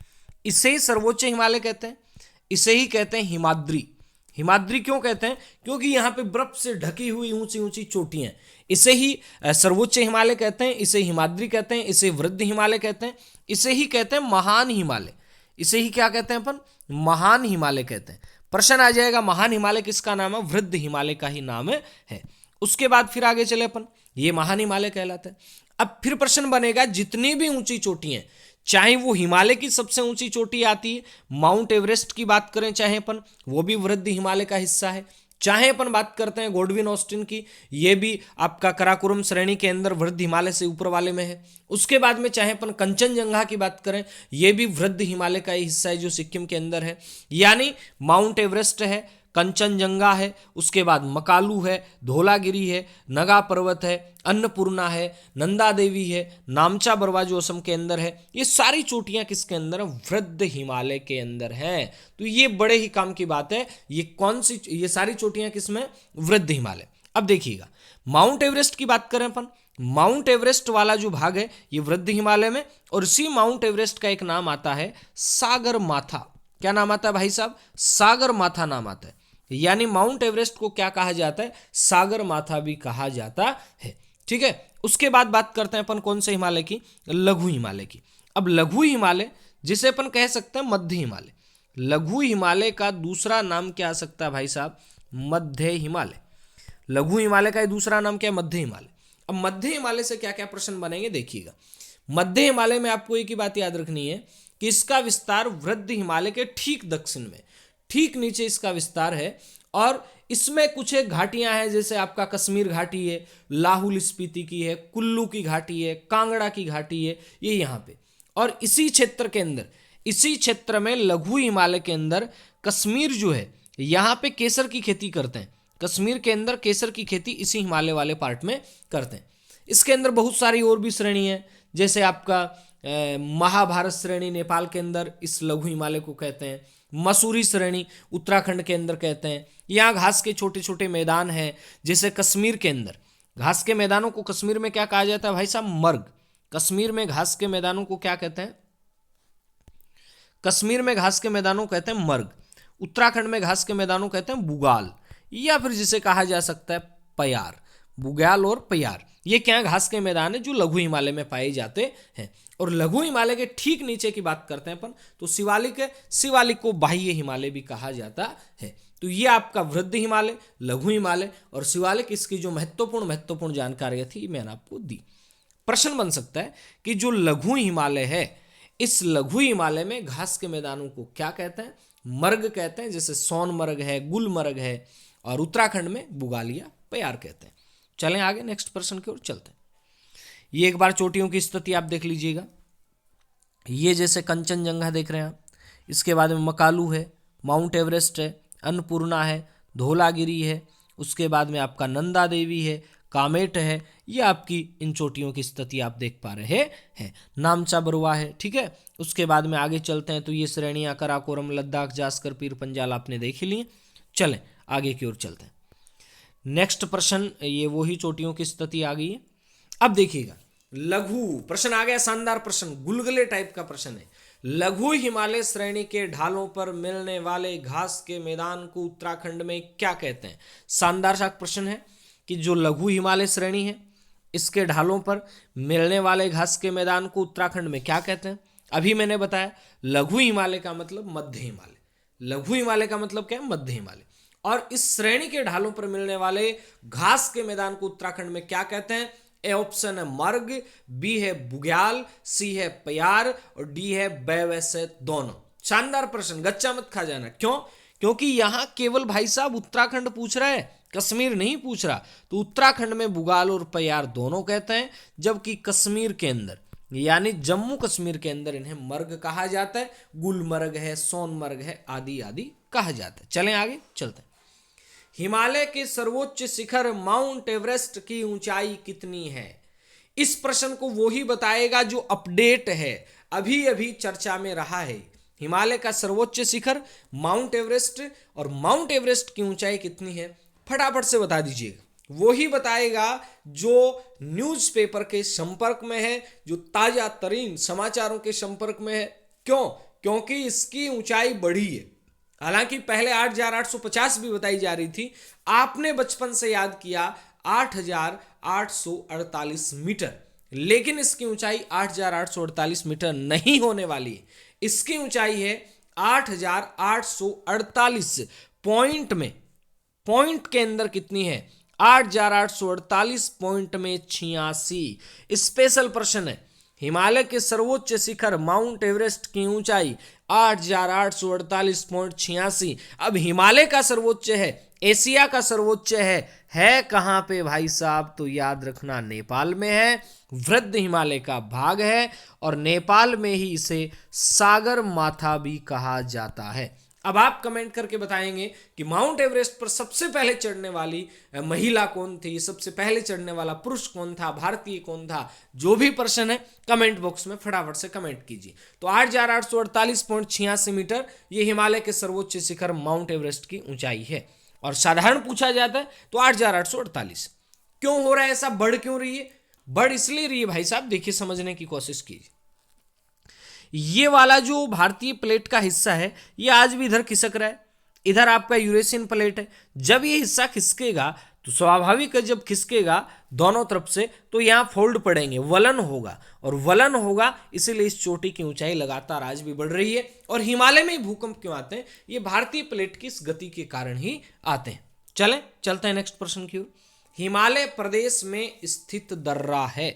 इसे ही सर्वोच्च हिमालय कहते हैं, इसे ही कहते हैं हिमाद्री। हिमाद्री क्यों कहते हैं? क्योंकि यहाँ पे बर्फ से ढकी हुई ऊंची ऊंची चोटियां, इसे ही सर्वोच्च हिमालय कहते हैं, इसे हिमाद्री कहते हैं, इसे वृद्ध हिमालय कहते हैं, इसे ही कहते हैं महान हिमालय। इसे ही क्या कहते हैं अपन? महान हिमालय कहते हैं। प्रश्न आ जाएगा, महान हिमालय किसका नाम है? वृद्ध हिमालय का ही नाम है। उसके बाद फिर आगे चले अपन, ये महान हिमालय कहलाता है। अब फिर प्रश्न बनेगा, जितनी भी ऊंची चोटियां, चाहे वो हिमालय की सबसे ऊंची चोटी आती है, माउंट एवरेस्ट की बात करें चाहे अपन, वो भी वृद्ध हिमालय का हिस्सा है। चाहे अपन बात करते हैं गॉडविन ऑस्टिन की, ये भी आपका कराकोरम श्रेणी के अंदर वृद्ध हिमालय से ऊपर वाले में है। उसके बाद में चाहे अपन कंचनजंगा की बात करें, ये भी वृद्ध हिमालय का ही हिस्सा है जो सिक्किम के अंदर है। यानी माउंट एवरेस्ट है, कंचनजंगा है, उसके बाद मकालू है, धौलागिरी है, नगा पर्वत है, अन्नपूर्णा है, नंदा देवी है, नामचा बरवा जो असम के अंदर है। ये सारी चोटियां किसके अंदर है? वृद्ध हिमालय के अंदर हैं। तो ये बड़े ही काम की बात है। ये कौन सी, ये सारी चोटियां किसमें? वृद्ध हिमालय। अब देखिएगा, माउंट एवरेस्ट की बात करें अपन, माउंट एवरेस्ट वाला जो भाग है ये वृद्ध हिमालय में, और इसी माउंट एवरेस्ट का एक नाम आता है सागर माथा। क्या नाम आता है भाई साहब? सागर माथा नाम आता है। यानी माउंट एवरेस्ट को क्या कहा जाता है? सागर माथा भी कहा जाता है। ठीक है, उसके बाद बात करते हैं अपन कौन से हिमालय की? लघु हिमालय की। अब लघु हिमालय, जिसे अपन कह सकते हैं मध्य हिमालय, लघु हिमालय का दूसरा नाम क्या आ सकता है भाई साहब? मध्य हिमालय। लघु हिमालय का दूसरा नाम क्या है? मध्य हिमालय। अब मध्य हिमालय से क्या क्या प्रश्न बनेंगे देखिएगा। मध्य हिमालय में आपको एक ही बात याद रखनी है कि इसका विस्तार वृद्ध हिमालय के ठीक दक्षिण में, ठीक नीचे इसका विस्तार है, और इसमें कुछ एक घाटियां हैं, जैसे आपका कश्मीर घाटी है, लाहुल स्पीति की है, कुल्लू की घाटी है, कांगड़ा की घाटी है, ये यहाँ पे। और इसी क्षेत्र के अंदर, इसी क्षेत्र में लघु हिमालय के अंदर कश्मीर जो है, यहाँ पे केसर की खेती करते हैं। कश्मीर के अंदर केसर की खेती इसी हिमालय वाले पार्ट में करते हैं। इसके अंदर बहुत सारी और भी श्रेणी है, जैसे आपका महाभारत श्रेणी नेपाल के अंदर इस लघु हिमालय को कहते हैं, मसूरी श्रेणी उत्तराखंड के अंदर कहते हैं। यहाँ घास के छोटे छोटे मैदान हैं, जैसे कश्मीर के अंदर घास के मैदानों को कश्मीर में क्या कहा जाता है भाई साहब? मर्ग। कश्मीर में घास के मैदानों को क्या कहते हैं? कश्मीर में घास के मैदानों को कहते हैं मर्ग। उत्तराखंड में घास के मैदानों को कहते हैं बुगाल, या फिर जिसे कहा जा सकता है पयार। बुग्याल और पयार, ये क्या घास के मैदान है जो लघु हिमालय में पाए जाते हैं। और लघु हिमालय के ठीक नीचे की बात करते हैं अपन, तो शिवालिक है। शिवालिक को बाह्य हिमालय भी कहा जाता है। तो ये आपका वृद्ध हिमालय, लघु हिमालय और शिवालिक, इसकी जो महत्वपूर्ण जानकारियां थी मैंने आपको दी। प्रश्न बन सकता है कि जो लघु हिमालय है, इस लघु हिमालय में घास के मैदानों को क्या कहते हैं? मर्ग कहते हैं, जैसे सोनमर्ग है, गुलमर्ग है, और उत्तराखंड में बुगालिया पयार कहते हैं। चलें आगे नेक्स्ट प्रश्न की ओर चलते हैं। ये एक बार चोटियों की स्थिति आप देख लीजिएगा। ये जैसे कंचनजंगा देख रहे हैं आप, इसके बाद में मकालू है, माउंट एवरेस्ट है, अन्नपूर्णा है, धौलागिरी है, उसके बाद में आपका नंदा देवी है, कामेट है। ये आपकी इन चोटियों की स्थिति आप देख पा रहे हैं। नामचा बरवा है, ठीक है। उसके बाद में आगे चलते हैं, तो ये श्रेणियां कराकोरम, लद्दाख, जास्कर, पीर पंजाल आपने देख ही लिए। चलें आगे की ओर चलते हैं। नेक्स्ट प्रश्न, ये वही चोटियों की स्थिति आ गई है। अब देखिएगा, लघु प्रश्न आ गया, शानदार प्रश्न, गुलगुले टाइप का प्रश्न है। लघु हिमालय श्रेणी के ढालों पर मिलने वाले घास के मैदान को उत्तराखंड में क्या कहते हैं? शानदार सा प्रश्न है कि जो लघु हिमालय श्रेणी है, इसके ढालों पर मिलने वाले घास के मैदान को उत्तराखंड में क्या कहते हैं? अभी मैंने बताया लघु हिमालय का मतलब मध्य हिमालय, लघु हिमालय का मतलब क्या है? मध्य हिमालय। और इस श्रेणी के ढालों पर मिलने वाले घास के मैदान को उत्तराखंड में क्या कहते हैं? ए ऑप्शन है मर्ग, बी है बुग्याल, सी है पयार और डी है बैवैसे दोनों। शानदार प्रश्न, गच्चा मत खा जाना। क्यों? क्योंकि यहां केवल भाई साहब उत्तराखंड पूछ रहा है, कश्मीर नहीं पूछ रहा। तो उत्तराखंड में बुगाल और पयार दोनों कहते हैं, जबकि कश्मीर के अंदर यानी जम्मू कश्मीर के अंदर इन्हें मर्ग कहा जाता है, गुलमर्ग है, सोनमर्ग है, आदि आदि कहा जाता है। चलें आगे चलते हैं। हिमालय के सर्वोच्च शिखर माउंट एवरेस्ट की ऊंचाई कितनी है? इस प्रश्न को वो ही बताएगा जो अपडेट है, अभी अभी चर्चा में रहा है। हिमालय का सर्वोच्च शिखर माउंट एवरेस्ट, और माउंट एवरेस्ट की ऊंचाई कितनी है फटाफट से बता दीजिएगा। वो ही बताएगा जो न्यूज़पेपर के संपर्क में है, जो ताजा तरीन समाचारों के संपर्क में है। क्यों? क्योंकि इसकी ऊंचाई बढ़ी है। हालांकि पहले 8,850 भी बताई जा रही थी, आपने बचपन से याद किया 8,848 मीटर, लेकिन इसकी ऊंचाई 8,848 मीटर नहीं होने वाली है। इसकी ऊंचाई है 8,848 पॉइंट में, पॉइंट के अंदर कितनी है? 8,848 पॉइंट में 86। स्पेशल प्रश्न है, हिमालय के सर्वोच्च शिखर माउंट एवरेस्ट की ऊंचाई 8,848.86। अब हिमालय का सर्वोच्च है, एशिया का सर्वोच्च है कहां पे भाई साहब? तो याद रखना नेपाल में है, वृद्ध हिमालय का भाग है, और नेपाल में ही इसे सागर माथा भी कहा जाता है। अब आप कमेंट करके बताएंगे कि माउंट एवरेस्ट पर सबसे पहले चढ़ने वाली महिला कौन थी, सबसे पहले चढ़ने वाला पुरुष कौन था, भारतीय कौन था। जो भी प्रश्न है कमेंट बॉक्स में फटाफट से कमेंट कीजिए। तो 8,848.86 मीटर ये हिमालय के सर्वोच्च शिखर माउंट एवरेस्ट की ऊंचाई है। और साधारण पूछा जाता है तो 8,848। क्यों हो रहा है ऐसा, बढ़ क्यों रही है? बढ़ इसलिए रही है भाई साहब, देखिए समझने की कोशिश कीजिए। ये वाला जो भारतीय प्लेट का हिस्सा है ये आज भी इधर खिसक रहा है, इधर आपका यूरेशियन प्लेट है। जब ये हिस्सा खिसकेगा तो स्वाभाविक है, जब खिसकेगा दोनों तरफ से तो यहाँ फोल्ड पड़ेंगे, वलन होगा, और वलन होगा इसीलिए इस चोटी की ऊंचाई लगातार आज भी बढ़ रही है। और हिमालय में भूकंप क्यों आते हैं? ये भारतीय प्लेट की इस गति के कारण ही आते हैं। चलते हैं नेक्स्ट प्रश्न की ओर। हिमालय प्रदेश में स्थित दर्रा है,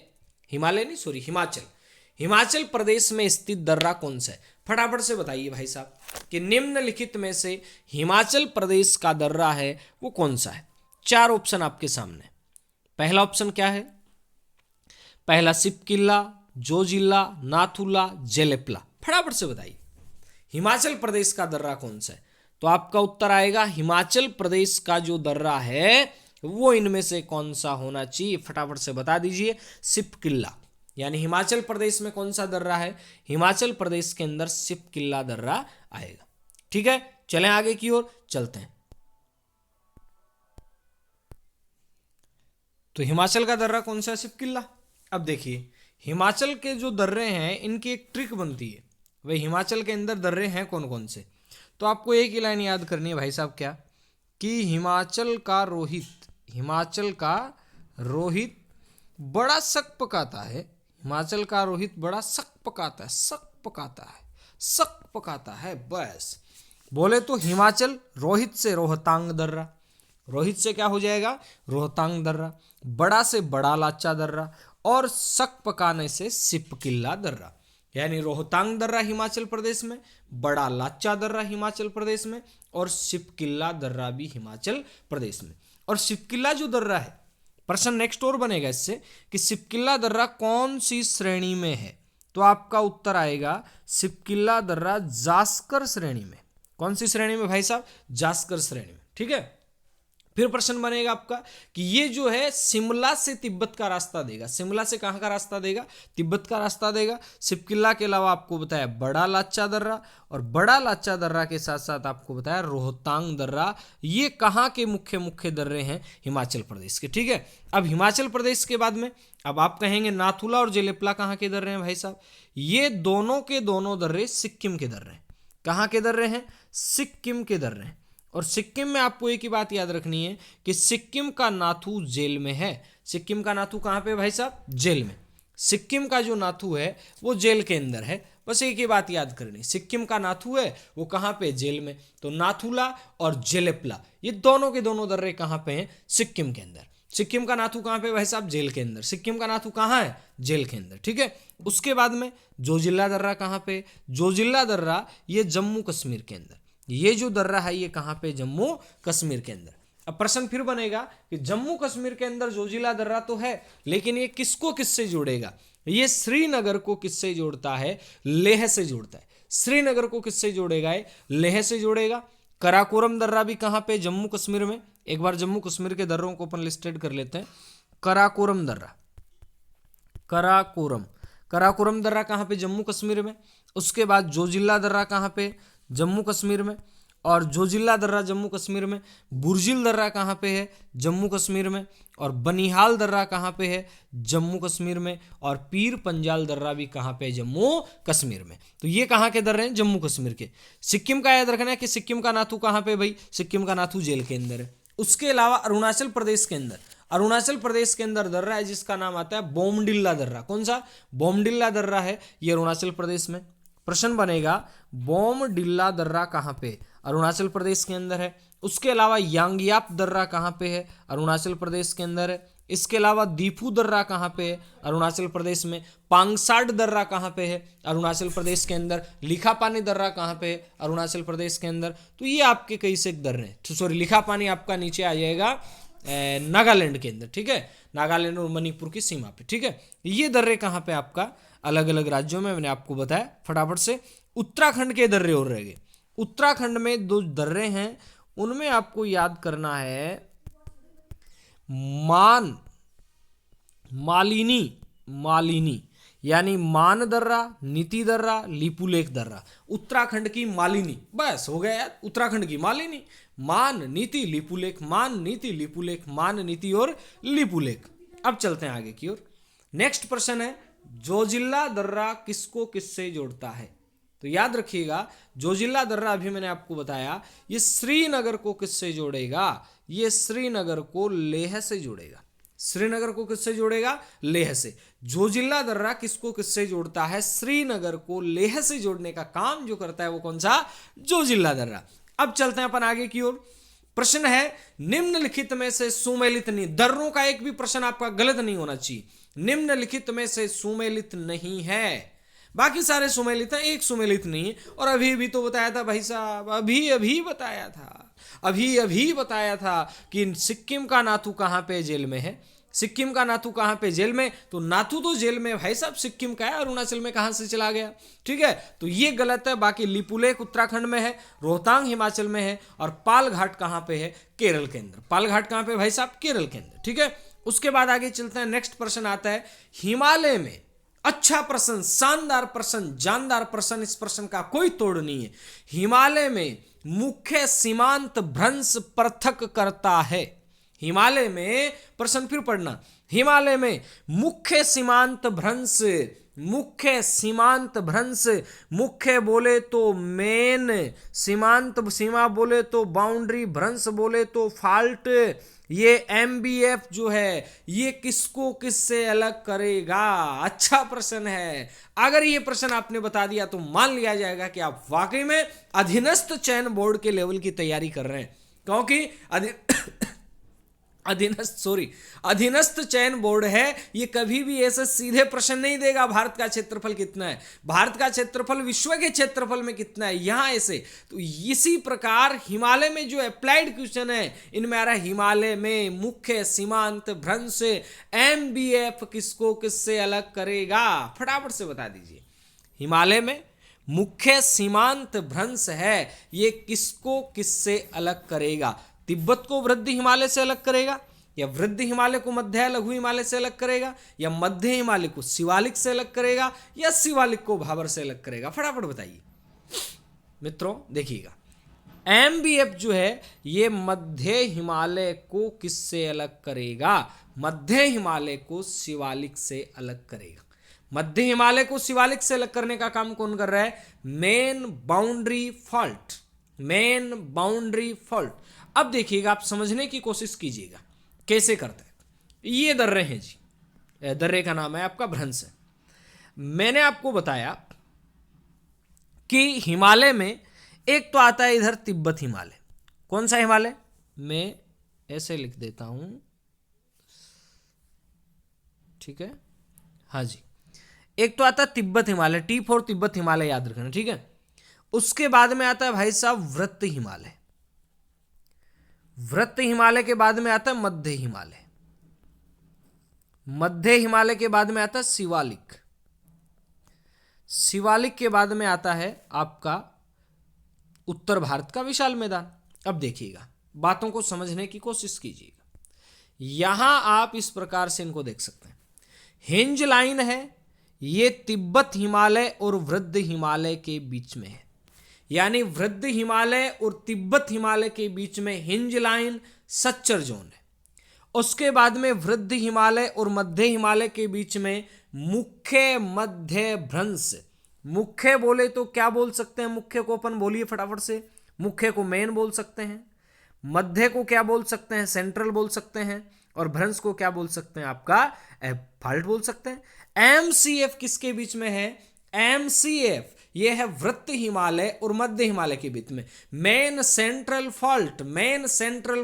हिमाचल प्रदेश में स्थित दर्रा कौन सा है? फटाफट से बताइए भाई साहब कि निम्नलिखित में से हिमाचल प्रदेश का दर्रा है वो कौन सा है? 4 ऑप्शन आपके सामने। पहला ऑप्शन क्या है? पहला सिपकिल्ला, जोजिल्ला, नाथुला, जेलेपला। फटाफट से बताइए हिमाचल प्रदेश का दर्रा कौन सा है? तो आपका उत्तर आएगा हिमाचल प्रदेश का जो दर्रा है वो इनमें से कौन सा होना चाहिए? फटाफट से बता दीजिए। सिपकिल्ला, यानी हिमाचल प्रदेश में कौन सा दर्रा है? हिमाचल प्रदेश के अंदर सिपकिल्ला दर्रा आएगा। ठीक है, चलें आगे की ओर चलते हैं। तो हिमाचल का दर्रा कौन सा है? सिपकिल्ला। अब देखिए हिमाचल के जो दर्रे हैं इनकी एक ट्रिक बनती है, वही हिमाचल के अंदर दर्रे हैं कौन कौन से। तो आपको एक ही लाइन याद करनी है भाई साहब, क्या कि हिमाचल का रोहित बड़ा सक पकाता है, हिमाचल का रोहित बड़ा सक पकाता है। बस बोले तो हिमाचल, रोहित से रोहतांग दर्रा, रोहित से क्या हो जाएगा? रोहतांग दर्रा, बड़ा से बड़ा लाचा दर्रा, और सक पकाने से सिपकिल्ला दर्रा। यानी रोहतांग दर्रा हिमाचल प्रदेश में, बड़ा लाचा दर्रा हिमाचल प्रदेश में, और सिपकिल्ला दर्रा भी हिमाचल प्रदेश में। और सिपकिल्ला जो दर्रा है, प्रश्न नेक्स्ट और बनेगा इससे कि सिपकिल्ला दर्रा कौन सी श्रेणी में है? तो आपका उत्तर आएगा सिपकिल्ला दर्रा जास्कर श्रेणी में। कौन सी श्रेणी में भाई साहब? जास्कर श्रेणी में। ठीक है, फिर प्रश्न बनेगा आपका कि ये जो है शिमला से तिब्बत का रास्ता देगा। शिमला से कहां का रास्ता देगा? तिब्बत का रास्ता देगा। सिपकिल्ला के अलावा आपको बताया बड़ा लाचा दर्रा, और बड़ा लाचा दर्रा के साथ साथ आपको बताया रोहतांग दर्रा। ये कहां के मुख्य दर्रे हैं? हिमाचल प्रदेश के। ठीक है, अब हिमाचल प्रदेश के बाद में अब आप कहेंगे नाथुला और जेलेपला कहां के दर्रे हैं भाई साहब? ये दोनों के दोनों दर्रे सिक्किम के दर्रे हैं। कहां के दर्रे हैं? सिक्किम के दर्रे हैं। और सिक्किम में आपको एक ही बात याद रखनी है कि सिक्किम का नाथू जेल में है। सिक्किम का नाथू कहां पे भाई साहब? जेल में। सिक्किम का जो नाथू है वो जेल के अंदर है। बस एक ही बात याद करनी, सिक्किम का नाथू है वो कहां पे? जेल में। तो नाथुला और जेलेपला ये दोनों के दोनों दर्रे कहां पे हैं? सिक्किम के अंदर। सिक्किम का नाथू कहां पे भाई साहब? जेल के अंदर। सिक्किम का नाथू कहां है? जेल के अंदर। ठीक है, उसके बाद में जोजिल्ला दर्रा कहां पे? जोजिल्ला दर्रा ये जम्मू कश्मीर के अंदर। ये जो दर्रा है ये कहां पे? जम्मू कश्मीर के अंदर। अब प्रश्न फिर बनेगा कि जम्मू कश्मीर के अंदर जोजिला दर्रा तो है, लेकिन ये किसको किससे जोड़ेगा? ये श्रीनगर को किससे जोड़ता है? लेह से जोड़ता है। श्रीनगर को किससे जोड़ेगा? लेह से जोड़ेगा। कराकोरम दर्रा भी कहां पे? जम्मू कश्मीर में। एक बार जम्मू कश्मीर के दर्रों को अपन लिस्टेड कर लेते हैं। कराकोरम दर्रा, कराकोरम दर्रा कहां पे? जम्मू कश्मीर में। उसके बाद जोजिला दर्रा कहां पे? जम्मू कश्मीर में। और जोजिला दर्रा जम्मू कश्मीर में। बुर्जिल दर्रा कहाँ पे है? जम्मू कश्मीर में। और बनिहाल दर्रा कहाँ पे है? जम्मू कश्मीर में। और पीर पंजाल दर्रा भी कहाँ पे? जम्मू कश्मीर में। तो ये कहाँ के दर्रे हैं? जम्मू कश्मीर के। सिक्किम का याद रखना है कि सिक्किम का नाथू कहाँ पे भाई? सिक्किम का नाथू जेल के अंदर है। उसके अलावा अरुणाचल प्रदेश के अंदर दर्रा है जिसका नाम आता है बोमडिल्ला दर्रा। कौन सा? बोमडिल्ला दर्रा है, ये अरुणाचल प्रदेश में। प्रश्न बनेगा बोमडिल्ला दर्रा कहाँ पे? अरुणाचल प्रदेश के अंदर है। उसके अलावा यांगयाप दर्रा कहाँ पे है? अरुणाचल प्रदेश के अंदर है। इसके अलावा दीफू दर्रा कहाँ पे है? अरुणाचल प्रदेश में। पांगसाड दर्रा कहाँ पे है? अरुणाचल प्रदेश के अंदर। लिखापानी दर्रा कहाँ पे है? अरुणाचल प्रदेश के अंदर। तो ये आपके कई से दर्रे हैं। सॉरी, लिखापानी आपका नीचे आ जाएगा नागालैंड के अंदर। ठीक है, नागालैंड और मणिपुर की सीमा पे। ठीक है, ये दर्रे कहाँ पे आपका? अलग अलग राज्यों में, मैंने आपको बताया। फटाफट से उत्तराखंड के दर्रे और रह गए। उत्तराखंड में दो दर्रे हैं, उनमें आपको याद करना है मालिनी, यानी मान दर्रा, नीति दर्रा, लिपुलेख दर्रा। उत्तराखंड की मालिनी, बस हो गया यार, उत्तराखंड की मालिनी। मान, नीति, लिपुलेख, मान, नीति, लिपुलेख, मान, नीति और लिपुलेख। अब चलते हैं आगे की ओर। नेक्स्ट प्रश्न है, जोजिला दर्रा किसको किससे जोड़ता है? तो याद रखिएगा, जोजिला दर्रा अभी मैंने आपको बताया, ये श्रीनगर को किससे जोड़ेगा? ये श्रीनगर को लेह से जोड़ेगा। श्रीनगर को किससे जोड़ेगा? लेह से। जोजिला दर्रा किसको किससे जोड़ता है? श्रीनगर को लेह से जोड़ने का काम जो करता है वो कौन सा? जोजिला दर्रा। अब चलते हैं अपन आगे की ओर। प्रश्न है, निम्नलिखित में से सुमेलित नहीं। दर्रों का एक भी प्रश्न आपका गलत नहीं होना चाहिए। निम्नलिखित में से सुमेलित नहीं है, बाकी सारे सुमेलित हैं, एक सुमेलित नहीं है। और अभी तो बताया था भाई साहब, अभी बताया था कि सिक्किम का नाथू कहाँ पे जेल में है। सिक्किम का नाथू कहाँ पे? जेल में। तो नाथू तो जेल में भाई साहब सिक्किम का है, अरुणाचल में कहाँ से चला गया? ठीक है, तो ये गलत है। बाकी लिपुलेख उत्तराखंड में है, रोहतांग हिमाचल में है, और पाल घाट कहाँ पे है? केरल के अंदर। पाल घाट कहाँ पे भाई साहब? केरल के अंदर। ठीक है, उसके बाद आगे चलते हैं। नेक्स्ट प्रश्न आता है, हिमालय में, अच्छा प्रश्न, शानदार प्रश्न, जानदार प्रश्न, इस प्रश्न का कोई तोड़ नहीं है। हिमालय में मुख्य सीमांत भ्रंश पृथक करता है। हिमालय में, प्रश्न फिर पढ़ना, हिमालय में मुख्य सीमांत भ्रंश, मुख्य बोले तो मेन, सीमांत सीमा बोले तो बाउंड्री, भ्रंश बोले तो फॉल्ट, ये एमबीएफ जो है ये किसको किससे अलग करेगा? अच्छा प्रश्न है। अगर ये प्रश्न आपने बता दिया तो मान लिया जाएगा कि आप वाकई में अधीनस्थ चयन बोर्ड के लेवल की तैयारी कर रहे हैं, क्योंकि अधीनस्थ चयन बोर्ड है, ये कभी भी ऐसे सीधे प्रश्न नहीं देगा भारत का क्षेत्रफल कितना है, भारत का क्षेत्रफल विश्व के क्षेत्रफल में कितना है, यहां ऐसे। तो इसी प्रकार हिमालय में जो अप्लाइड क्वेश्चन है, इनमें आ रहा है हिमालय में मुख्य सीमांत भ्रंश एमबीएफ किसको किससे अलग करेगा? फटाफट से बता दीजिए। हिमालय में मुख्य सीमांत भ्रंश है, ये किसको किससे अलग करेगा? तिब्बत को वृद्ध हिमालय से अलग करेगा, या वृद्ध हिमालय को मध्य लघु हिमालय से अलग करेगा, या मध्य हिमालय को शिवालिक से अलग करेगा, या शिवालिक को भाबर से अलग करेगा? फटाफट बताइए मित्रों। देखिएगा, एमबीएफ जो है ये मध्य हिमालय को किससे अलग करेगा? मध्य हिमालय को शिवालिक से अलग करेगा। मध्य हिमालय को शिवालिक से अलग करने का काम कौन कर रहा है? Main boundary fault. अब देखिएगा, आप समझने की कोशिश कीजिएगा कैसे करते हैं। ये दर्रे हैं जी, दर्रे का नाम है आपका भ्रंश है। मैंने आपको बताया कि हिमालय में एक तो आता है इधर तिब्बत हिमालय। कौन सा हिमालय? मैं ऐसे लिख देता हूं, ठीक है, हाँ जी। एक तो आता है तिब्बत हिमालय, टी फॉर तिब्बत हिमालय याद रखना, ठीक है। उसके बाद में आता है भाई साहब वृत्त हिमालय। वृत्त हिमालय के बाद में आता है मध्य हिमालय। मध्य हिमालय के बाद में आता है शिवालिक। शिवालिक के बाद में आता है आपका उत्तर भारत का विशाल मैदान। अब देखिएगा, बातों को समझने की कोशिश कीजिएगा। यहां आप इस प्रकार से इनको देख सकते हैं। हिंज लाइन है, ये तिब्बत हिमालय और वृद्ध हिमालय के बीच में है, यानी वृद्ध हिमालय और तिब्बत हिमालय के बीच में हिंज लाइन सच्चर जोन है। उसके बाद में वृद्ध हिमालय और मध्य हिमालय के बीच में मुख्य मध्य भ्रंश। मुख्य बोले तो क्या बोल सकते हैं? मुख्य को अपन बोलिए फटाफट से। मुख्य को मेन बोल सकते हैं, मध्य को क्या बोल सकते हैं? सेंट्रल बोल सकते हैं, और भ्रंश को क्या बोल सकते हैं? आपका फॉल्ट बोल सकते हैं। एमसीएफ किसके बीच में है? एमसीएफ ये है वृत्त हिमालय और मध्य हिमालय के बीच में। मेन सेंट्रल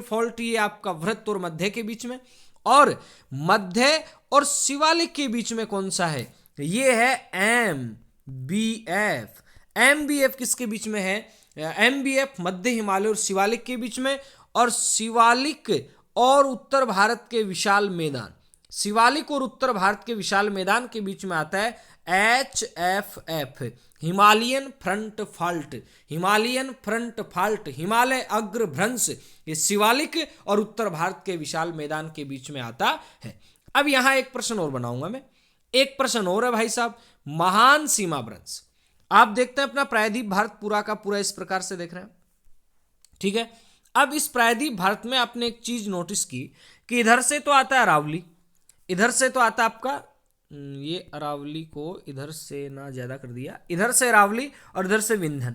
फॉल्ट ये आपका वृत्त और मध्य के बीच में, और मध्य और शिवालिक के बीच में कौन सा है? ये है एमबीएफ। एमबीएफ किसके बीच में है? एमबीएफ मध्य हिमालय और शिवालिक के बीच में, और शिवालिक और उत्तर भारत के विशाल मैदान। शिवालिक और उत्तर भारत के विशाल मैदान के बीच में आता है HFF, Himalayan front fault. Himalayan front fault, Himalaya अग्रभ्रंश, ये शिवालिक और उत्तर भारत के विशाल मैदान के बीच में आता है। अब यहां एक प्रश्न और बनाऊंगा मैं, एक प्रश्न और है भाई साहब, महान सीमा भ्रंश। आप देखते हैं अपना प्रायद्वीप भारत पूरा का पूरा इस प्रकार से देख रहे हैं, ठीक है। अब इस प्रायद्वीप भारत में आपने एक चीज नोटिस की कि इधर से तो आता है अरावली, इधर से तो आता है आपका ये अरावली को इधर से ना ज्यादा कर दिया, इधर से अरावली और इधर से विंध्य।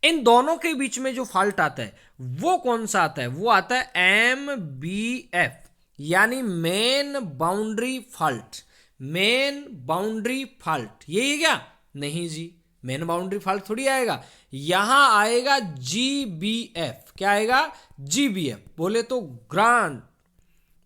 इन दोनों के बीच में जो फॉल्ट आता है वो कौन सा आता है? वो आता है MBF, यानी main boundary fault. Main boundary fault यही है क्या? नहीं जी, मेन बाउंड्री फॉल्ट थोड़ी आएगा, यहां आएगा GBF। क्या आएगा? GBF। बोले तो ग्रांड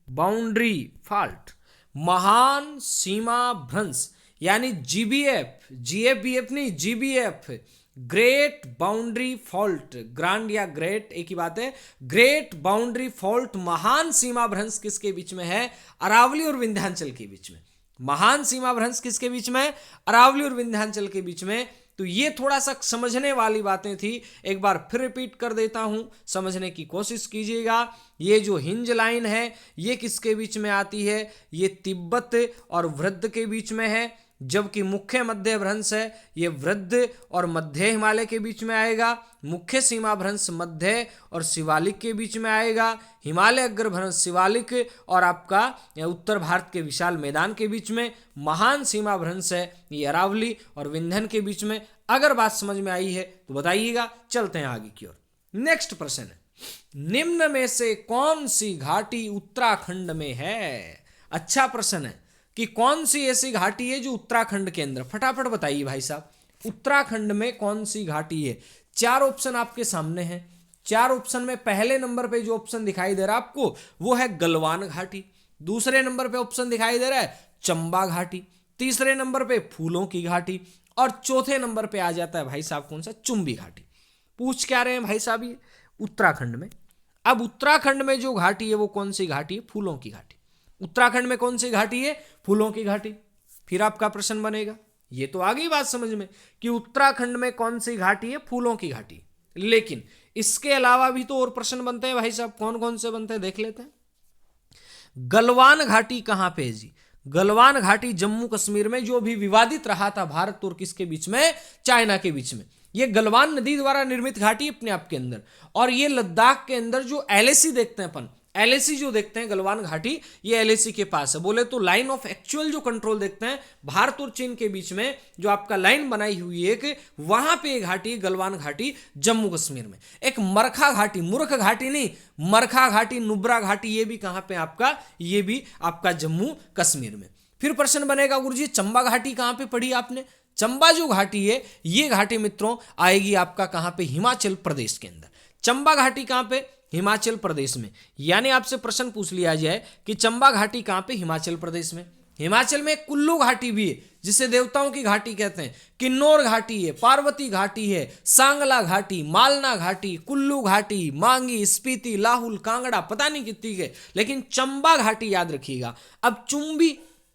बाउंड्री फॉल्ट, महान सीमा भ्रंश, यानी GBF, GFBF नहीं, GBF, great boundary fault. Grand या ग्रेट एक ही बात है। ग्रेट बाउंड्री फॉल्ट, महान सीमा भ्रंश किसके बीच में है? अरावली और विंध्याचल के बीच में। महान सीमा भ्रंश किसके बीच में? अरावली और विंध्याचल के बीच में। तो ये थोड़ा सा समझने वाली बातें थी, एक बार फिर रिपीट कर देता हूं, समझने की कोशिश कीजिएगा। ये जो हिंज लाइन है ये किसके बीच में आती है? ये तिब्बत और वृद्ध के बीच में है, जबकि मुख्य मध्य भ्रंश है ये वृद्ध और मध्य हिमालय के बीच में आएगा। मुख्य सीमा भ्रंश मध्य और शिवालिक के बीच में आएगा। हिमालय अग्र भ्रंश शिवालिक और आपका उत्तर भारत के विशाल मैदान के बीच में। महान सीमा भ्रंश है ये अरावली और विंध्य के बीच में। अगर बात समझ में आई है तो बताइएगा। चलते हैं आगे की ओर। नेक्स्ट प्रश्न है, निम्न में से कौन सी घाटी उत्तराखंड में है? अच्छा प्रश्न है कि कौन सी ऐसी घाटी है जो उत्तराखंड के अंदर, फटाफट बताइए भाई साहब, उत्तराखंड में कौन सी घाटी है? चार ऑप्शन आपके सामने हैं। चार ऑप्शन में पहले नंबर पे जो ऑप्शन दिखाई दे रहा है आपको वो है गलवान घाटी, दूसरे नंबर पे ऑप्शन दिखाई दे रहा है चंबा घाटी, तीसरे नंबर पे फूलों की घाटी और चौथे नंबर पे आ जाता है भाई साहब कौन सा? चुंबी घाटी। पूछ क्या रहे हैं भाई साहब? ये उत्तराखंड में। अब उत्तराखंड में जो घाटी है वो कौन सी घाटी है? फूलों की घाटी। उत्तराखंड में कौन सी घाटी है? फूलों की घाटी। फिर आपका प्रश्न बनेगा, ये तो आ गई बात समझ में कि उत्तराखंड में कौन सी घाटी है? फूलों की घाटी। लेकिन इसके अलावा भी तो और प्रश्न बनते हैं भाई साहब। कौन कौन से बनते हैं देख लेते हैं। गलवान घाटी कहां पे है जी? गलवान घाटी जम्मू कश्मीर में, जो भी विवादित रहा था भारत और किसके बीच में? चाइना के बीच में। ये गलवान नदी द्वारा निर्मित घाटी अपने आप के अंदर। और ये लद्दाख के अंदर जो LAC देखते हैं अपन, LAC जो देखते हैं गलवान घाटी, ये LAC के पास है। बोले तो लाइन ऑफ एक्चुअल जो कंट्रोल देखते हैं भारत और चीन के बीच में, जो आपका लाइन बनाई हुई है एक, वहां पे घाटी गलवान घाटी जम्मू कश्मीर में। एक मरखा घाटी, मूर्ख घाटी नहीं, मरखा घाटी, नुब्रा घाटी, ये भी कहां पे आपका? ये भी आपका जम्मू कश्मीर में। फिर प्रश्न बनेगा गुरुजी चंबा घाटी कहां पे पढ़ी आपने? चंबा जो घाटी है ये घाटी मित्रों आएगी आपका कहां पे? हिमाचल प्रदेश के अंदर। चंबा घाटी कहां पे? हिमाचल प्रदेश में। यानी आपसे प्रश्न पूछ लिया जाए कि चंबा घाटी कहां पे? हिमाचल प्रदेश में। हिमाचल में कुल्लू घाटी भी है जिसे देवताओं की घाटी कहते हैं, किन्नौर घाटी है, पार्वती घाटी है, सांगला घाटी, मालना घाटी, कुल्लू घाटी, मांगी, स्पीति, लाहुल, कांगड़ा, पता नहीं कितनी है, लेकिन चंबा घाटी याद रखिएगा। अब चुंबी,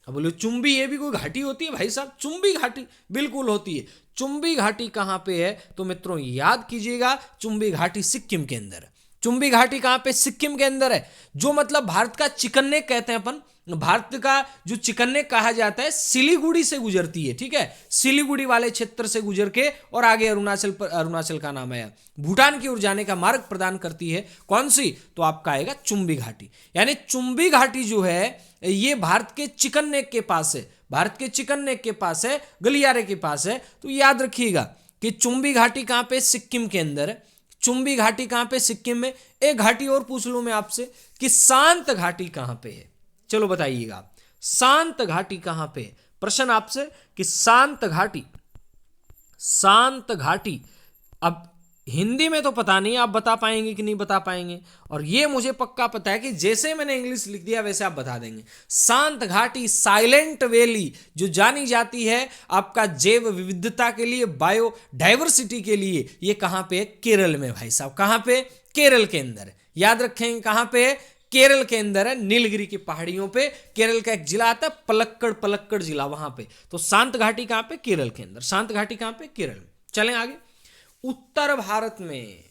अब बोलो चुंबी ये भी कोई घाटी होती है भाई साहब? चुंबी घाटी बिल्कुल होती है। चुंबी घाटी कहां पे है? तो मित्रों याद कीजिएगा, चुंबी घाटी सिक्किम के अंदर है। चुंबी घाटी कहां पे? सिक्किम के अंदर है। जो मतलब भारत का चिकन नेक कहते हैं अपन, भारत का जो चिकन नेक कहा जाता है सिलीगुड़ी से गुजरती है, ठीक है, सिलीगुड़ी वाले क्षेत्र से गुजर के और आगे अरुणाचल का नाम है, भूटान की ओर जाने का मार्ग प्रदान करती है। कौन सी? तो आपका आएगा चुंबी घाटी। यानी चुंबी घाटी जो है ये भारत के चिकन नेक के पास है, भारत के चिकन नेक के पास है, गलियारे के पास है। तो याद रखिएगा कि चुंबी घाटी कहां पे? सिक्किम के अंदर है। चुंबी घाटी कहां पे? सिक्किम में। एक घाटी और पूछ लूं मैं आपसे कि शांत घाटी कहां पे है? चलो बताइएगा, शांत घाटी कहां पे है? प्रश्न आपसे कि शांत घाटी, शांत घाटी। अब हिंदी में तो पता नहीं आप बता पाएंगे कि नहीं बता पाएंगे, और ये मुझे पक्का पता है कि जैसे मैंने इंग्लिश लिख दिया वैसे आप बता देंगे। शांत घाटी, साइलेंट वैली, जो जानी जाती है आपका जैव विविधता के लिए, बायोडाइवर्सिटी के लिए, ये कहां पे है? केरल में भाई साहब। कहां पे? केरल के अंदर। याद रखेंगे कहां पे? केरल के अंदर है, नीलगिरी की पहाड़ियों पे। केरल का एक जिला आता है पलक्कड़, पलक्कड़ जिला, वहां पे। तो शांत घाटी कहां पे? केरल के अंदर। शांत घाटी कहां पे? केरल में। चलें आगे। उत्तर भारत में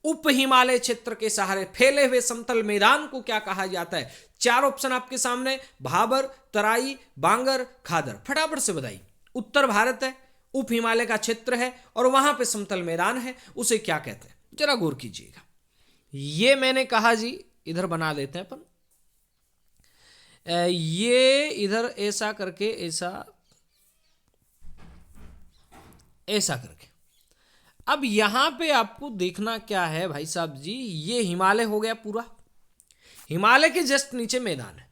उप हिमालय क्षेत्र के सहारे फैले हुए समतल मैदान को क्या कहा जाता है? 4 ऑप्शन आपके सामने, भाबर, तराई, बांगर, खादर। फटाफट से बताइए। उत्तर भारत है, उप हिमालय का क्षेत्र है और वहां पे समतल मैदान है, उसे क्या कहते हैं? जरा गौर कीजिएगा। ये मैंने कहा जी, इधर बना देते हैं अपन, ये इधर ऐसा करके, ऐसा करके। अब यहां पे आपको देखना क्या है भाई साहब जी, ये हिमालय हो गया पूरा, हिमालय के जस्ट नीचे मैदान है।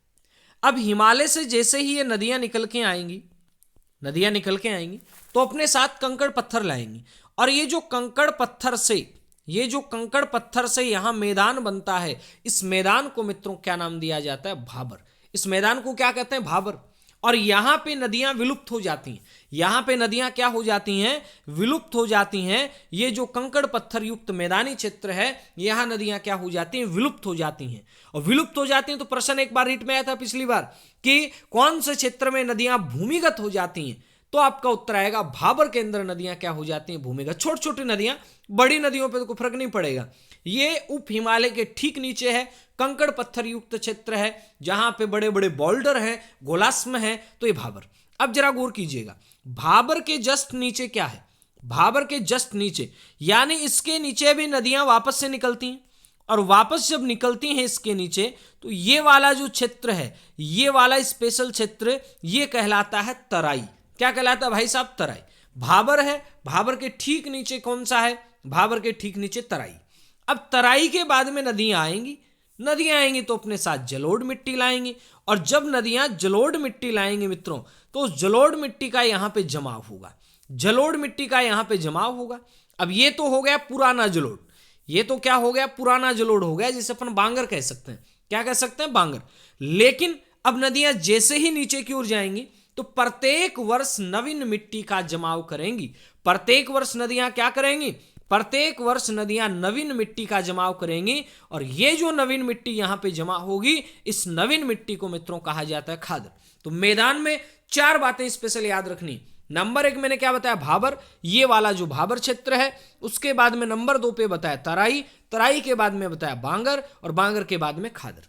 अब हिमालय से जैसे ही ये नदियां निकल के आएंगी, तो अपने साथ कंकड़ पत्थर लाएंगी, और ये जो कंकड़ पत्थर से यहां मैदान बनता है, इस मैदान को मित्रों क्या नाम दिया जाता है? भाबर। इस मैदान को क्या कहते हैं? भाबर। और यहां पे नदियां विलुप्त हो जाती हैं। यहां पे नदियां क्या हो जाती हैं? विलुप्त हो जाती हैं। ये जो कंकड़ पत्थर युक्त मैदानी क्षेत्र है, यहां नदियां क्या हो जाती हैं? विलुप्त हो जाती हैं। और विलुप्त हो जाती हैं तो प्रश्न एक बार रीट में आया था पिछली बार कि कौन से क्षेत्र में नदियां भूमिगत हो जाती हैं, तो आपका उत्तर आएगा भाबर के अंदर नदियां क्या हो जाती हैं? भूमिगत। छोटी छोटी नदियां, बड़ी नदियों पे तो कोई फर्क नहीं पड़ेगा। ये उप हिमालय के ठीक नीचे है, कंकड़ पत्थर युक्त क्षेत्र है, जहां पे बड़े बड़े बोल्डर हैं, गोलास्म है, तो ये भाबर। अब जरा गौर कीजिएगा, भाबर के जस्ट नीचे क्या है? भाबर के जस्ट नीचे, यानी इसके नीचे भी नदियां वापस से निकलती हैं, और वापस जब निकलती हैं इसके नीचे, तो ये वाला जो क्षेत्र है, ये वाला स्पेशल क्षेत्र, ये कहलाता है तराई। क्या कहलाता है भाई साहब? तराई। भाबर है, भाबर के ठीक नीचे कौन सा है? भाबर के ठीक नीचे तराई। अब तराई के बाद में नदियां आएंगी तो अपने साथ जलोढ़ मिट्टी लाएंगी, और जब नदियां जलोढ़ मिट्टी लाएंगी मित्रों, तो उस जलोढ़ मिट्टी का यहां पे जमाव होगा, जलोढ़ मिट्टी का यहां पे जमाव होगा। अब ये तो हो गया पुराना जलोढ़, ये तो क्या हो गया? पुराना जलोढ़ हो गया, जिसे अपन बांगर कह सकते हैं। क्या कह सकते हैं? बांगर। लेकिन अब नदियां जैसे ही नीचे की ओर जाएंगी, तो प्रत्येक वर्ष नवीन मिट्टी का जमाव करेंगी। प्रत्येक वर्ष नदियां क्या करेंगी? प्रत्येक वर्ष नदियां नवीन मिट्टी का जमाव करेंगी, और ये जो नवीन मिट्टी यहां पे जमा होगी, इस नवीन मिट्टी को मित्रों कहा जाता है खादर। तो मैदान में 4 बातें स्पेशल याद रखनी। नंबर 1 मैंने क्या बताया? भाबर, ये वाला जो भाबर क्षेत्र है। उसके बाद में नंबर 2 पे बताया तराई, तराई के बाद में बताया बांगर, और बांगर के बाद में खादर।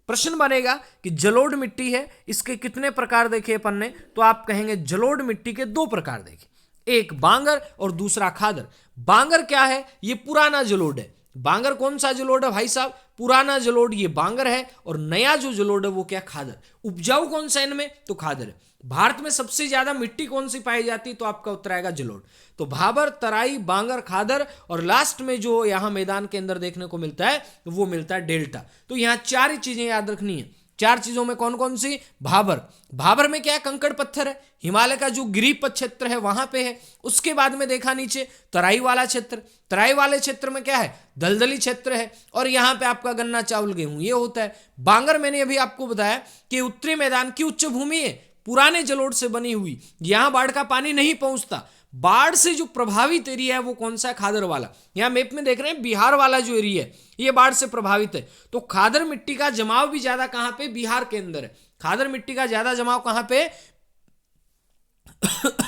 प्रश्न बनेगा कि जलोढ़ मिट्टी है, इसके कितने प्रकार देखे अपन ने? तो आप कहेंगे जलोढ़ मिट्टी के 2 प्रकार देखे, एक बांगर और दूसरा खादर। बांगर क्या है? ये पुराना जलोढ़ है। बांगर कौन सा जलोढ़ है भाई साहब? पुराना जलोढ़ ये बांगर है, और नया जो जलोढ़ है वो क्या? खादर। उपजाऊ कौन सा इनमें? तो खादर है। भारत में सबसे ज्यादा मिट्टी कौन सी पाई जाती है? तो आपका उत्तर आएगा जलोढ़। तो भाबर, तराई, बांगर, खादर, और लास्ट में जो यहां मैदान के अंदर देखने को मिलता है वो मिलता है डेल्टा। तो यहां 4 ही चीजें याद रखनी है। 4 चीजों में कौन कौन सी? भाबर, भाबर में क्या है? कंकड़ पत्थर है, हिमालय का जो गिरिपथ क्षेत्र है वहां पे है। उसके बाद में देखा नीचे तराई वाला क्षेत्र, तराई वाले क्षेत्र में क्या है? दलदली क्षेत्र है, और यहां पे आपका गन्ना, चावल, गेहूं ये होता है। बांगर मैंने अभी आपको बताया कि उत्तरी मैदान की उच्च भूमि है, पुराने जलोढ़ से बनी हुई, यहां बाढ़ का पानी नहीं पहुंचता। बाढ़ से जो प्रभावित एरिया है वो कौन सा है? खादर वाला। यहां मैप में देख रहे हैं बिहार वाला जो एरिया है ये बाढ़ से प्रभावित है। तो खादर मिट्टी का जमाव भी ज्यादा कहां पे? बिहार के अंदर है। खादर मिट्टी का ज्यादा जमाव कहां पे?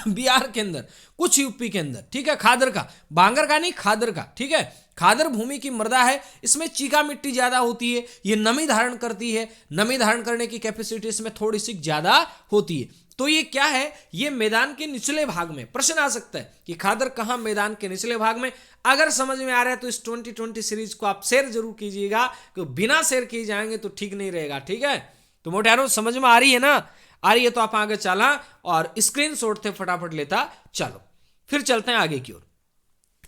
बिहार के अंदर, कुछ यूपी के अंदर, ठीक है। खादर का, बांगर का नहीं, खादर का, ठीक है। खादर भूमि की मृदा है, इसमें चीका मिट्टी ज्यादा होती है, ये नमी धारण करती है, नमी धारण करने की कैपेसिटी इसमें थोड़ी सी ज्यादा होती है। तो ये क्या है? ये मैदान के निचले भाग में। प्रश्न आ सकता है कि खादर कहां? मैदान के निचले भाग में। अगर समझ में आ रहा है तो इस 2020 सीरीज को आप शेयर जरूर कीजिएगा, क्योंकि बिना शेयर किए जाएंगे तो ठीक नहीं रहेगा, ठीक है। तो मोटारो समझ में आ रही है ना? आ रही है तो आप आगे चला और स्क्रीनशॉट थे फटाफट लेता चलो। फिर चलते हैं आगे की ओर।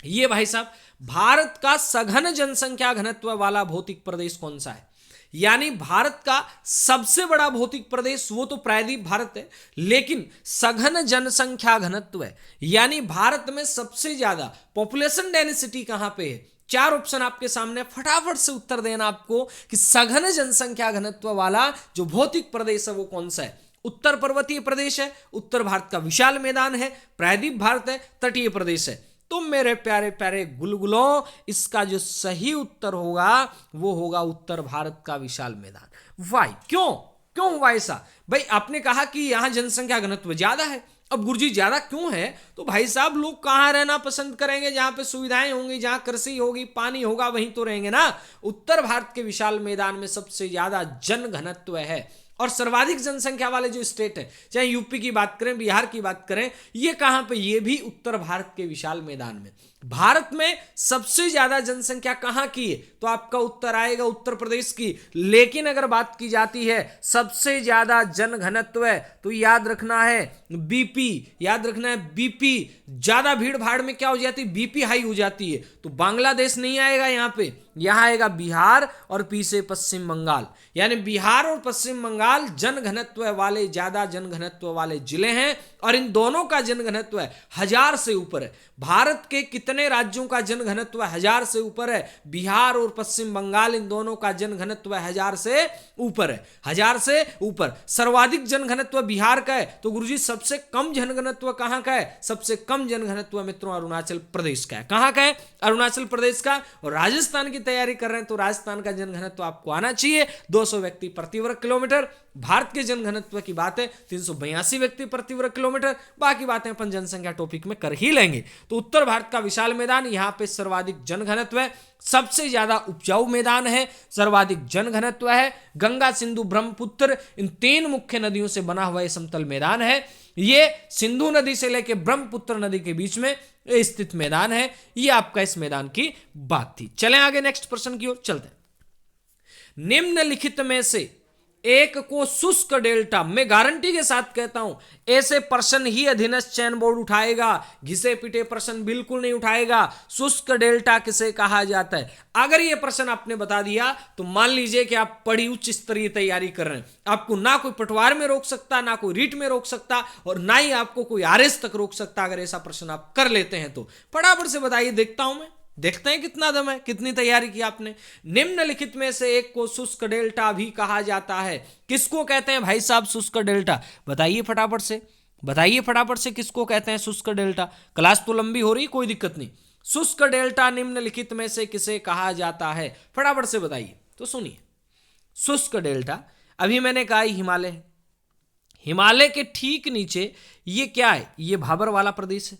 ये भाई साहब, भारत का सघन जनसंख्या घनत्व वाला भौतिक प्रदेश कौन सा है? यानी भारत का सबसे बड़ा भौतिक प्रदेश वो तो प्रायद्वीप भारत है, लेकिन सघन जनसंख्या घनत्व है, यानी भारत में सबसे ज्यादा पॉपुलेशन डेंसिटी कहां पे है? 4 ऑप्शन आपके सामने, फटाफट से उत्तर देना आपको कि सघन जनसंख्या घनत्व वाला जो भौतिक प्रदेश है वो कौन सा है? उत्तर पर्वतीय प्रदेश है, उत्तर भारत का विशाल मैदान है, प्रायद्वीप भारत है, तटीय प्रदेश है। तो मेरे प्यारे प्यारे गुलगुलों, इसका जो सही उत्तर होगा वो होगा उत्तर भारत का विशाल मैदान। वाई, क्यों क्यों हुआ ऐसा? भाई आपने कहा कि यहां जनसंख्या घनत्व ज्यादा है। अब गुरुजी ज्यादा क्यों है? तो भाई साहब लोग कहां रहना पसंद करेंगे? जहां पे सुविधाएं होंगी, जहां कृषि होगी, पानी होगा, वहीं तो रहेंगे ना। उत्तर भारत के विशाल मैदान में सबसे ज्यादा जन घनत्व है और सर्वाधिक जनसंख्या वाले जो स्टेट है, चाहे यूपी की बात करें, बिहार की बात करें, ये कहां पे? ये भी उत्तर भारत के विशाल मैदान में। भारत में सबसे ज्यादा जनसंख्या कहां की है? तो आपका उत्तर आएगा उत्तर प्रदेश की। लेकिन अगर बात की जाती है सबसे ज्यादा जन घनत्व है, तो याद रखना है बीपी, याद रखना है बीपी। ज्यादा भीड़ भाड़ में क्या हो जाती है? बीपी हाई हो जाती है। तो बांग्लादेश नहीं आएगा यहां पे, यहां आएगा बिहार और पी से पश्चिम बंगाल। यानी बिहार और पश्चिम बंगाल जन घनत्व वाले, ज्यादा जन घनत्व वाले जिले हैं और इन दोनों का जन घनत्व है 1000 से ऊपर है। भारत के कितने राज्यों का जन घनत्व 1000 से ऊपर है? बिहार और पश्चिम बंगाल, इन दोनों का जन घनत्व 1000 से ऊपर है, 1000 से ऊपर। सर्वाधिक जन घनत्व बिहार का है। तो गुरुजी सबसे कम जन घनत्व कहां का है? सबसे कम जन घनत्व मित्रों अरुणाचल प्रदेश का है। कहां का है? अरुणाचल प्रदेश का। और राजस्थान की तैयारी कर रहे हैं तो राजस्थान का जन घनत्व आपको आना चाहिए, 200 व्यक्ति प्रति वर्ग किलोमीटर। भारत के जन घनत्व की बात है 382 व्यक्ति प्रति वर्ग किलोमीटर। बाकी बातें अपन जनसंख्या टॉपिक में कर ही लेंगे। तो उत्तर भारत का विशाल मैदान, यहां पे सर्वाधिक जन घनत्व है, सबसे ज्यादा उपजाऊ मैदान है, सर्वाधिक जन घनत्व है। गंगा, सिंधु, ब्रह्मपुत्र, इन 3 मुख्य नदियों से बना हुआ यह समतल मैदान है। ये सिंधु नदी से लेकर ब्रह्मपुत्र नदी के बीच में स्थित मैदान है। ये आपका इस मैदान की बात थी। चलें आगे नेक्स्ट प्रश्न की ओर चलते हैं। निम्नलिखित में से एक को शुष्क डेल्टा, मैं गारंटी के साथ कहता हूं ऐसे प्रश्न ही अधीनस्थ चयन बोर्ड उठाएगा, घिसे पिटे प्रश्न बिल्कुल नहीं उठाएगा। शुष्क डेल्टा किसे कहा जाता है? अगर यह प्रश्न आपने बता दिया तो मान लीजिए कि आप बड़ी उच्च स्तरीय तैयारी कर रहे हैं। आपको ना कोई पटवार में रोक सकता, ना कोई रीट में रोक सकता और ना ही आपको कोई आरएस तक रोक सकता। अगर ऐसा प्रश्न आप कर लेते हैं तो फटाफट से बताइए, देखता हूं मैं, देखते हैं कितना दम है, कितनी तैयारी की आपने। निम्नलिखित में से एक को शुष्क डेल्टा भी कहा जाता है। किसको कहते हैं भाई साहब शुष्क डेल्टा? बताइए फटाफट से, बताइए फटाफट से, किसको कहते हैं शुष्क डेल्टा? क्लास तो लंबी हो रही, कोई दिक्कत नहीं। शुष्क डेल्टा निम्नलिखित में से किसे कहा जाता है? फटाफट से बताइए। तो सुनिए, शुष्क डेल्टा, अभी मैंने कहा हिमालय है, हिमालय के ठीक नीचे ये क्या है? ये भाबर वाला प्रदेश है।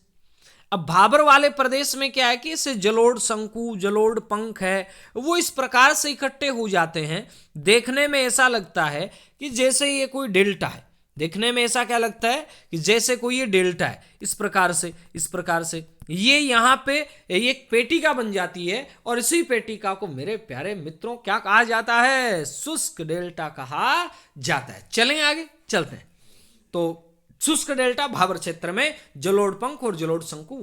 अब भाबर वाले प्रदेश में क्या है कि इसे जलोढ़ शंकु, जलोढ़ पंख है, वो इस प्रकार से इकट्ठे हो जाते हैं। देखने में ऐसा लगता है कि जैसे ये कोई डेल्टा है। देखने में ऐसा क्या लगता है कि जैसे कोई ये डेल्टा है। इस प्रकार से, इस प्रकार से ये यहां पे एक पेटिका बन जाती है और इसी पेटिका को मेरे प्यारे मित्रों क्या कहा जाता है? शुष्क डेल्टा कहा जाता है। चलें आगे चलते हैं। तो शुष्क डेल्टा भाबर क्षेत्र में जलोढ़ पंख और जलोढ़ शंकु।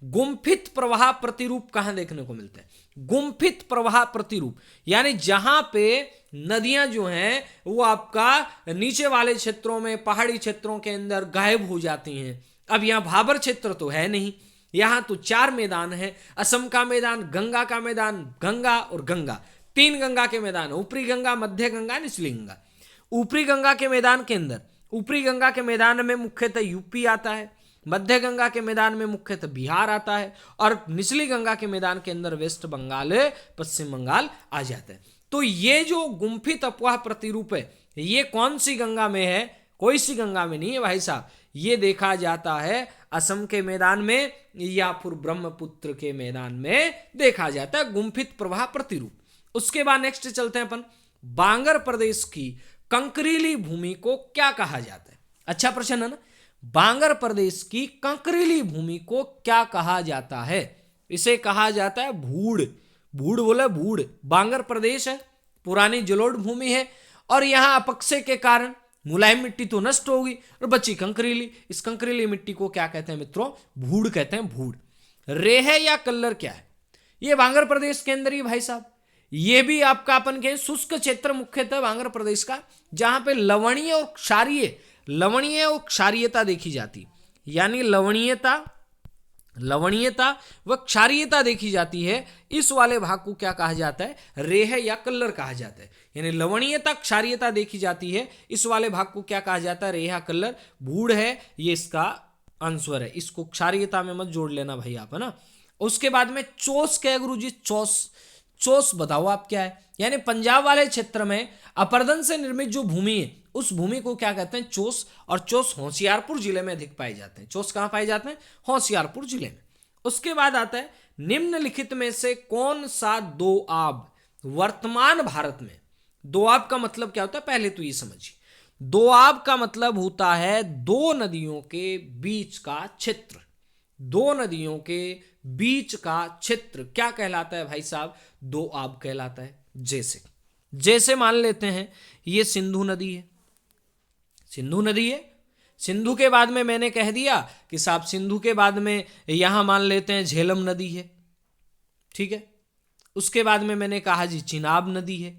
गुम्फित प्रवाह प्रतिरूप कहां देखने को मिलते हैं? गुम्फित प्रवाह प्रतिरूप यानी जहां पे नदियां जो हैं वो आपका नीचे वाले क्षेत्रों में, पहाड़ी क्षेत्रों के अंदर गायब हो जाती हैं। अब यहां भाबर क्षेत्र तो है नहीं, यहां तो 4 मैदान है। असम का मैदान, गंगा का मैदान, गंगा और गंगा, 3 गंगा के मैदान, ऊपरी गंगा, मध्य गंगा, निचली गंगा। ऊपरी गंगा के मैदान के अंदर, ऊपरी गंगा के मैदान में मुख्यतः यूपी आता है, मध्य गंगा के मैदान में मुख्यतः बिहार आता है और निचली गंगा के मैदान के अंदर वेस्ट बंगाल, पश्चिम बंगाल आ जाता है। तो ये जो गुम्फित अपवाह प्रतिरूप है ये कौन सी गंगा में है? कोई सी गंगा में नहीं है भाई साहब। ये देखा जाता है असम के मैदान में या फिर ब्रह्मपुत्र के मैदान में देखा जाता है गुम्फित प्रवाह प्रतिरूप। उसके बाद नेक्स्ट चलते हैं अपन, बांगर प्रदेश की कंकरीली भूमि को क्या कहा जाता है? अच्छा प्रश्न है ना। बांगर प्रदेश की कंकरीली भूमि को क्या कहा जाता है? इसे कहा जाता है भूड़। भूड़ बोले भूड़। बांगर प्रदेश है, पुरानी जलोढ़ भूमि है और यहां अपक्षय के कारण मुलायम मिट्टी तो नष्ट होगी और बची कंकरीली। इस कंकरीली मिट्टी को क्या कहते हैं मित्रों? भूड़ कहते हैं, भूड़। रेह या कल्लर क्या है? ये बांगर प्रदेश के अंदर ही भाई साहब। ये भी आपका अपन के शुष्क क्षेत्र मुख्यतः बांगर प्रदेश का, जहां पे लवणीय और क्षारीयता देखी जाती, यानी लवणीयता व क्षारीयता देखी जाती है। इस वाले भाग को क्या कहा जाता है? रेह या कल्लर कहा जाता है। यानी लवणीयता क्षारीयता देखी जाती है, इस वाले भाग को क्या कहा जाता है? रेह या कल्लर। भूड़ है ये इसका आंसर है, इसको क्षारीयता में मत जोड़ लेना भाई आप, है ना। उसके बाद में चोस क्या है गुरु जी? चोस। चोस बताओ आप क्या है? यानी पंजाब वाले क्षेत्र में अपरदन से निर्मित जो भूमि है उस भूमि को क्या कहते हैं? चोस। और चोस होशियारपुर जिले में अधिक पाए जाते हैं। चोस कहां पाए जाते हैं? होशियारपुर जिले में। उसके बाद आता है निम्नलिखित में से कौन सा दोआब वर्तमान भारत में, दोआब का मतलब क्या होता है पहले तो ये समझिए। दोआब का मतलब होता है दो नदियों के बीच का क्षेत्र। दो नदियों के बीच का क्षेत्र क्या कहलाता है भाई साहब? दोआब कहलाता है। जैसे जैसे मान लेते हैं ये सिंधु नदी है, सिंधु नदी है। सिंधु के बाद में मैंने कह दिया कि साहब सिंधु के बाद में यहां मान लेते हैं झेलम नदी है, ठीक है। उसके बाद में मैंने कहा जी चिनाब नदी है,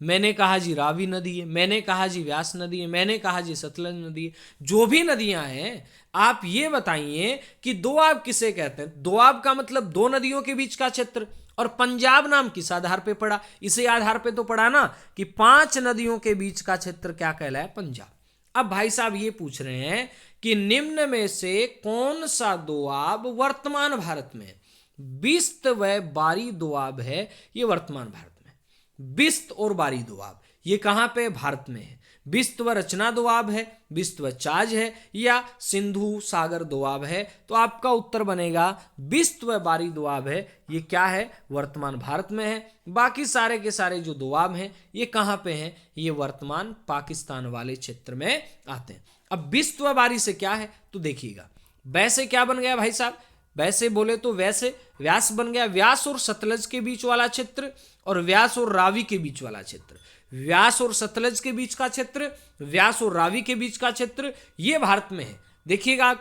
मैंने कहा जी रावी नदी है, मैंने कहा जी व्यास नदी है, मैंने कहा जी सतलज नदी है। जो भी नदियां हैं आप ये बताइए कि दोआब किसे कहते हैं? दोआब का मतलब दो नदियों के बीच का क्षेत्र। और पंजाब नाम किस आधार पे पड़ा? इसे आधार पे तो पड़ा ना कि 5 नदियों के बीच का क्षेत्र क्या कहलाया? पंजाब। अब भाई साहब ये पूछ रहे हैं कि निम्न में से कौन सा दोआब वर्तमान भारत में? बिस्त व बारी दोआब है ये वर्तमान भारत में। बिस्त और बारी दोआब ये कहां पे? भारत में है। बिस्त व रचना दोआब है, बिस्त व चाज है, या सिंधु सागर दोआब है? तो आपका उत्तर बनेगा बिस्त व बारी दोआब है। ये क्या है? वर्तमान भारत में है। बाकी सारे के सारे जो दोआब हैं ये कहां पे हैं? ये वर्तमान पाकिस्तान वाले क्षेत्र में आते हैं। अब बिस्त व बारी से क्या है तो देखिएगा, वैसे क्या बन गया भाई साहब? वैसे बोले तो वैसे व्यास बन गया, व्यास और सतलज के बीच वाला क्षेत्र, और व्यास और रावी के बीच वाला क्षेत्र। व्यास और सतलज के बीच का क्षेत्र, व्यास और रावी के बीच का क्षेत्र, ये भारत में है। देखिएगा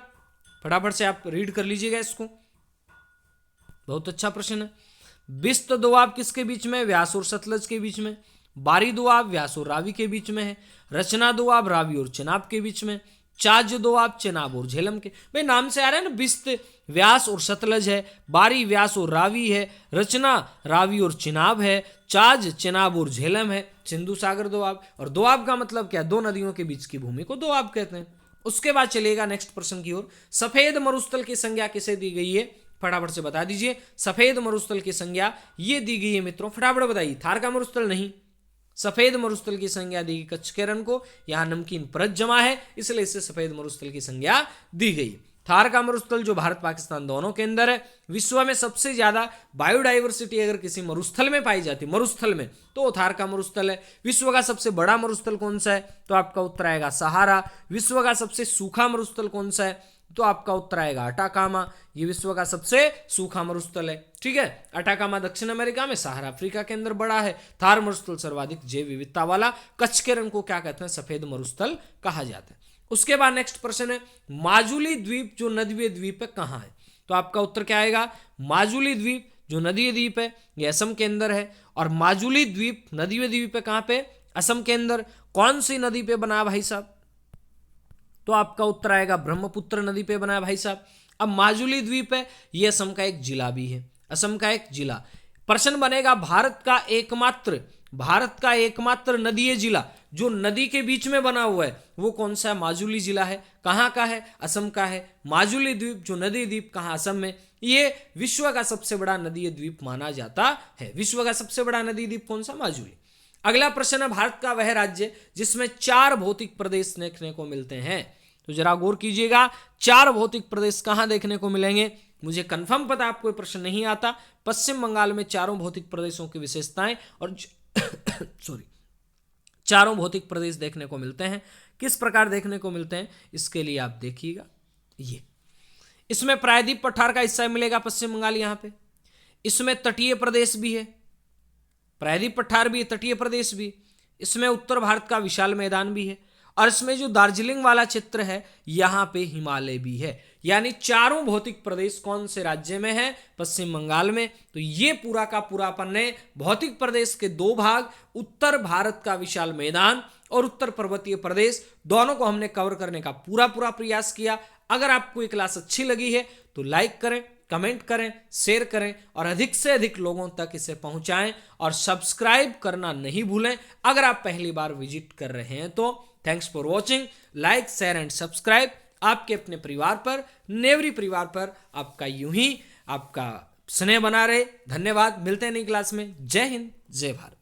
फटाफट से आप रीड कर लीजिएगा इसको, बहुत अच्छा प्रश्न है। बिस्त दोआब किसके बीच में? व्यास और सतलज के बीच में। बारी दोआब व्यास और रावी के बीच में है। रचना दोआब रावी और चिनाब के बीच में। चाज दोआब चिनाब और झेलम के। भाई नाम से आ रहा है ना, बिस्त व्यास और सतलज है, बारी व्यास और रावी है, रचना रावी और चिनाब है, चाज चिनाब और झेलम है, सिंधु सागर दोआब। और दोआब का मतलब क्या? दो नदियों के बीच की भूमि को दोआब कहते हैं। उसके बाद चलिएगा नेक्स्ट प्रश्न की ओर। सफेद मरुस्थल की संज्ञा किसे दी गई है? फटाफट से बता दीजिए। सफेद मरुस्थल की संज्ञा ये दी गई है मित्रों, फटाफट बताइए। थार का मरुस्थल नहीं, सफेद मरुस्थल की संज्ञा दी गई कच्छ के रण को। यहां नमकीन परत जमा है इसलिए इसे सफेद मरुस्थल की संज्ञा दी गई। थार का मरुस्थल जो भारत पाकिस्तान दोनों के अंदर है। विश्व में सबसे ज्यादा बायोडाइवर्सिटी अगर किसी मरुस्थल में पाई जाती है, मरुस्थल में, तो थार का मरुस्थल है। विश्व का सबसे बड़ा मरुस्थल कौन सा है? तो आपका उत्तर आएगा सहारा। विश्व का सबसे सूखा मरुस्थल कौन सा है? तो आपका उत्तर आएगा अटाकामा। ये विश्व का सबसे सूखा मरुस्थल है, ठीक है। अटाकामा दक्षिण अमेरिका में, सहारा अफ्रीका के अंदर बड़ा है। थार मरुस्थल सर्वाधिक जैव विविधता वाला। कच्छ के रण को क्या कहते हैं? सफेद मरुस्थल कहा जाता है। उसके बाद नेक्स्ट प्रश्न है, माजुली द्वीप जो नदीय द्वीप है कहां है? तो आपका उत्तर क्या आएगा? माजुली द्वीप जो नदीय द्वीप है ये असम के अंदर है। और माजुली द्वीप नदीय द्वीप है कहां पे? असम के अंदर। कौन सी नदी पे बना भाई साहब? तो आपका उत्तर आएगा ब्रह्मपुत्र नदी पे बना है भाई साहब। अब माजुली द्वीप है ये असम का एक जिला भी है, असम का एक जिला। प्रश्न बनेगा भारत का एकमात्र नदीय जिला जो नदी के बीच में बना हुआ है वो कौन सा है? माजुली जिला है। कहां का है? असम का है। माजुली द्वीप जो नदी द्वीप कहां? असम में। ये विश्व का सबसे बड़ा नदीय द्वीप माना जाता है। विश्व का सबसे बड़ा नदी द्वीप कौन सा? माजुली। अगला प्रश्न है, भारत का वह राज्य जिसमें 4 भौतिक प्रदेश देखने को मिलते हैं। तो जरा गौर कीजिएगा, 4 भौतिक प्रदेश कहां देखने को मिलेंगे? मुझे कंफर्म पता आपको प्रश्न नहीं आता। पश्चिम बंगाल में चारों भौतिक प्रदेशों की विशेषताएं और चारों भौतिक प्रदेश देखने को मिलते हैं। किस प्रकार देखने को मिलते हैं इसके लिए आप देखिएगा, ये इसमें प्रायद्वीप पठार का हिस्सा मिलेगा पश्चिम बंगाल, यहां पे इसमें तटीय प्रदेश भी है, प्रायद्वीप पठार भी है, तटीय प्रदेश भी। इसमें उत्तर भारत का विशाल मैदान भी है, और इसमें जो दार्जिलिंग वाला क्षेत्र है यहां पे हिमालय भी है। यानी चारों भौतिक प्रदेश कौन से राज्य में है? पश्चिम बंगाल में। तो ये पूरा का पूरा अपन ने भौतिक प्रदेश के 2 भाग, उत्तर भारत का विशाल मैदान और उत्तर पर्वतीय प्रदेश, दोनों को हमने कवर करने का पूरा प्रयास किया। अगर आपको ये क्लास अच्छी लगी है तो लाइक करें, कमेंट करें, शेयर करें और अधिक से अधिक लोगों तक इसे पहुंचाएं, और सब्सक्राइब करना नहीं भूलें अगर आप पहली बार विजिट कर रहे हैं तो। Thanks for watching. Like, share and subscribe. आपके अपने परिवार पर, नेवरी परिवार पर आपका यूं ही आपका स्नेह बना रहे। धन्यवाद, मिलते हैं नई क्लास में। जय हिंद, जय भारत।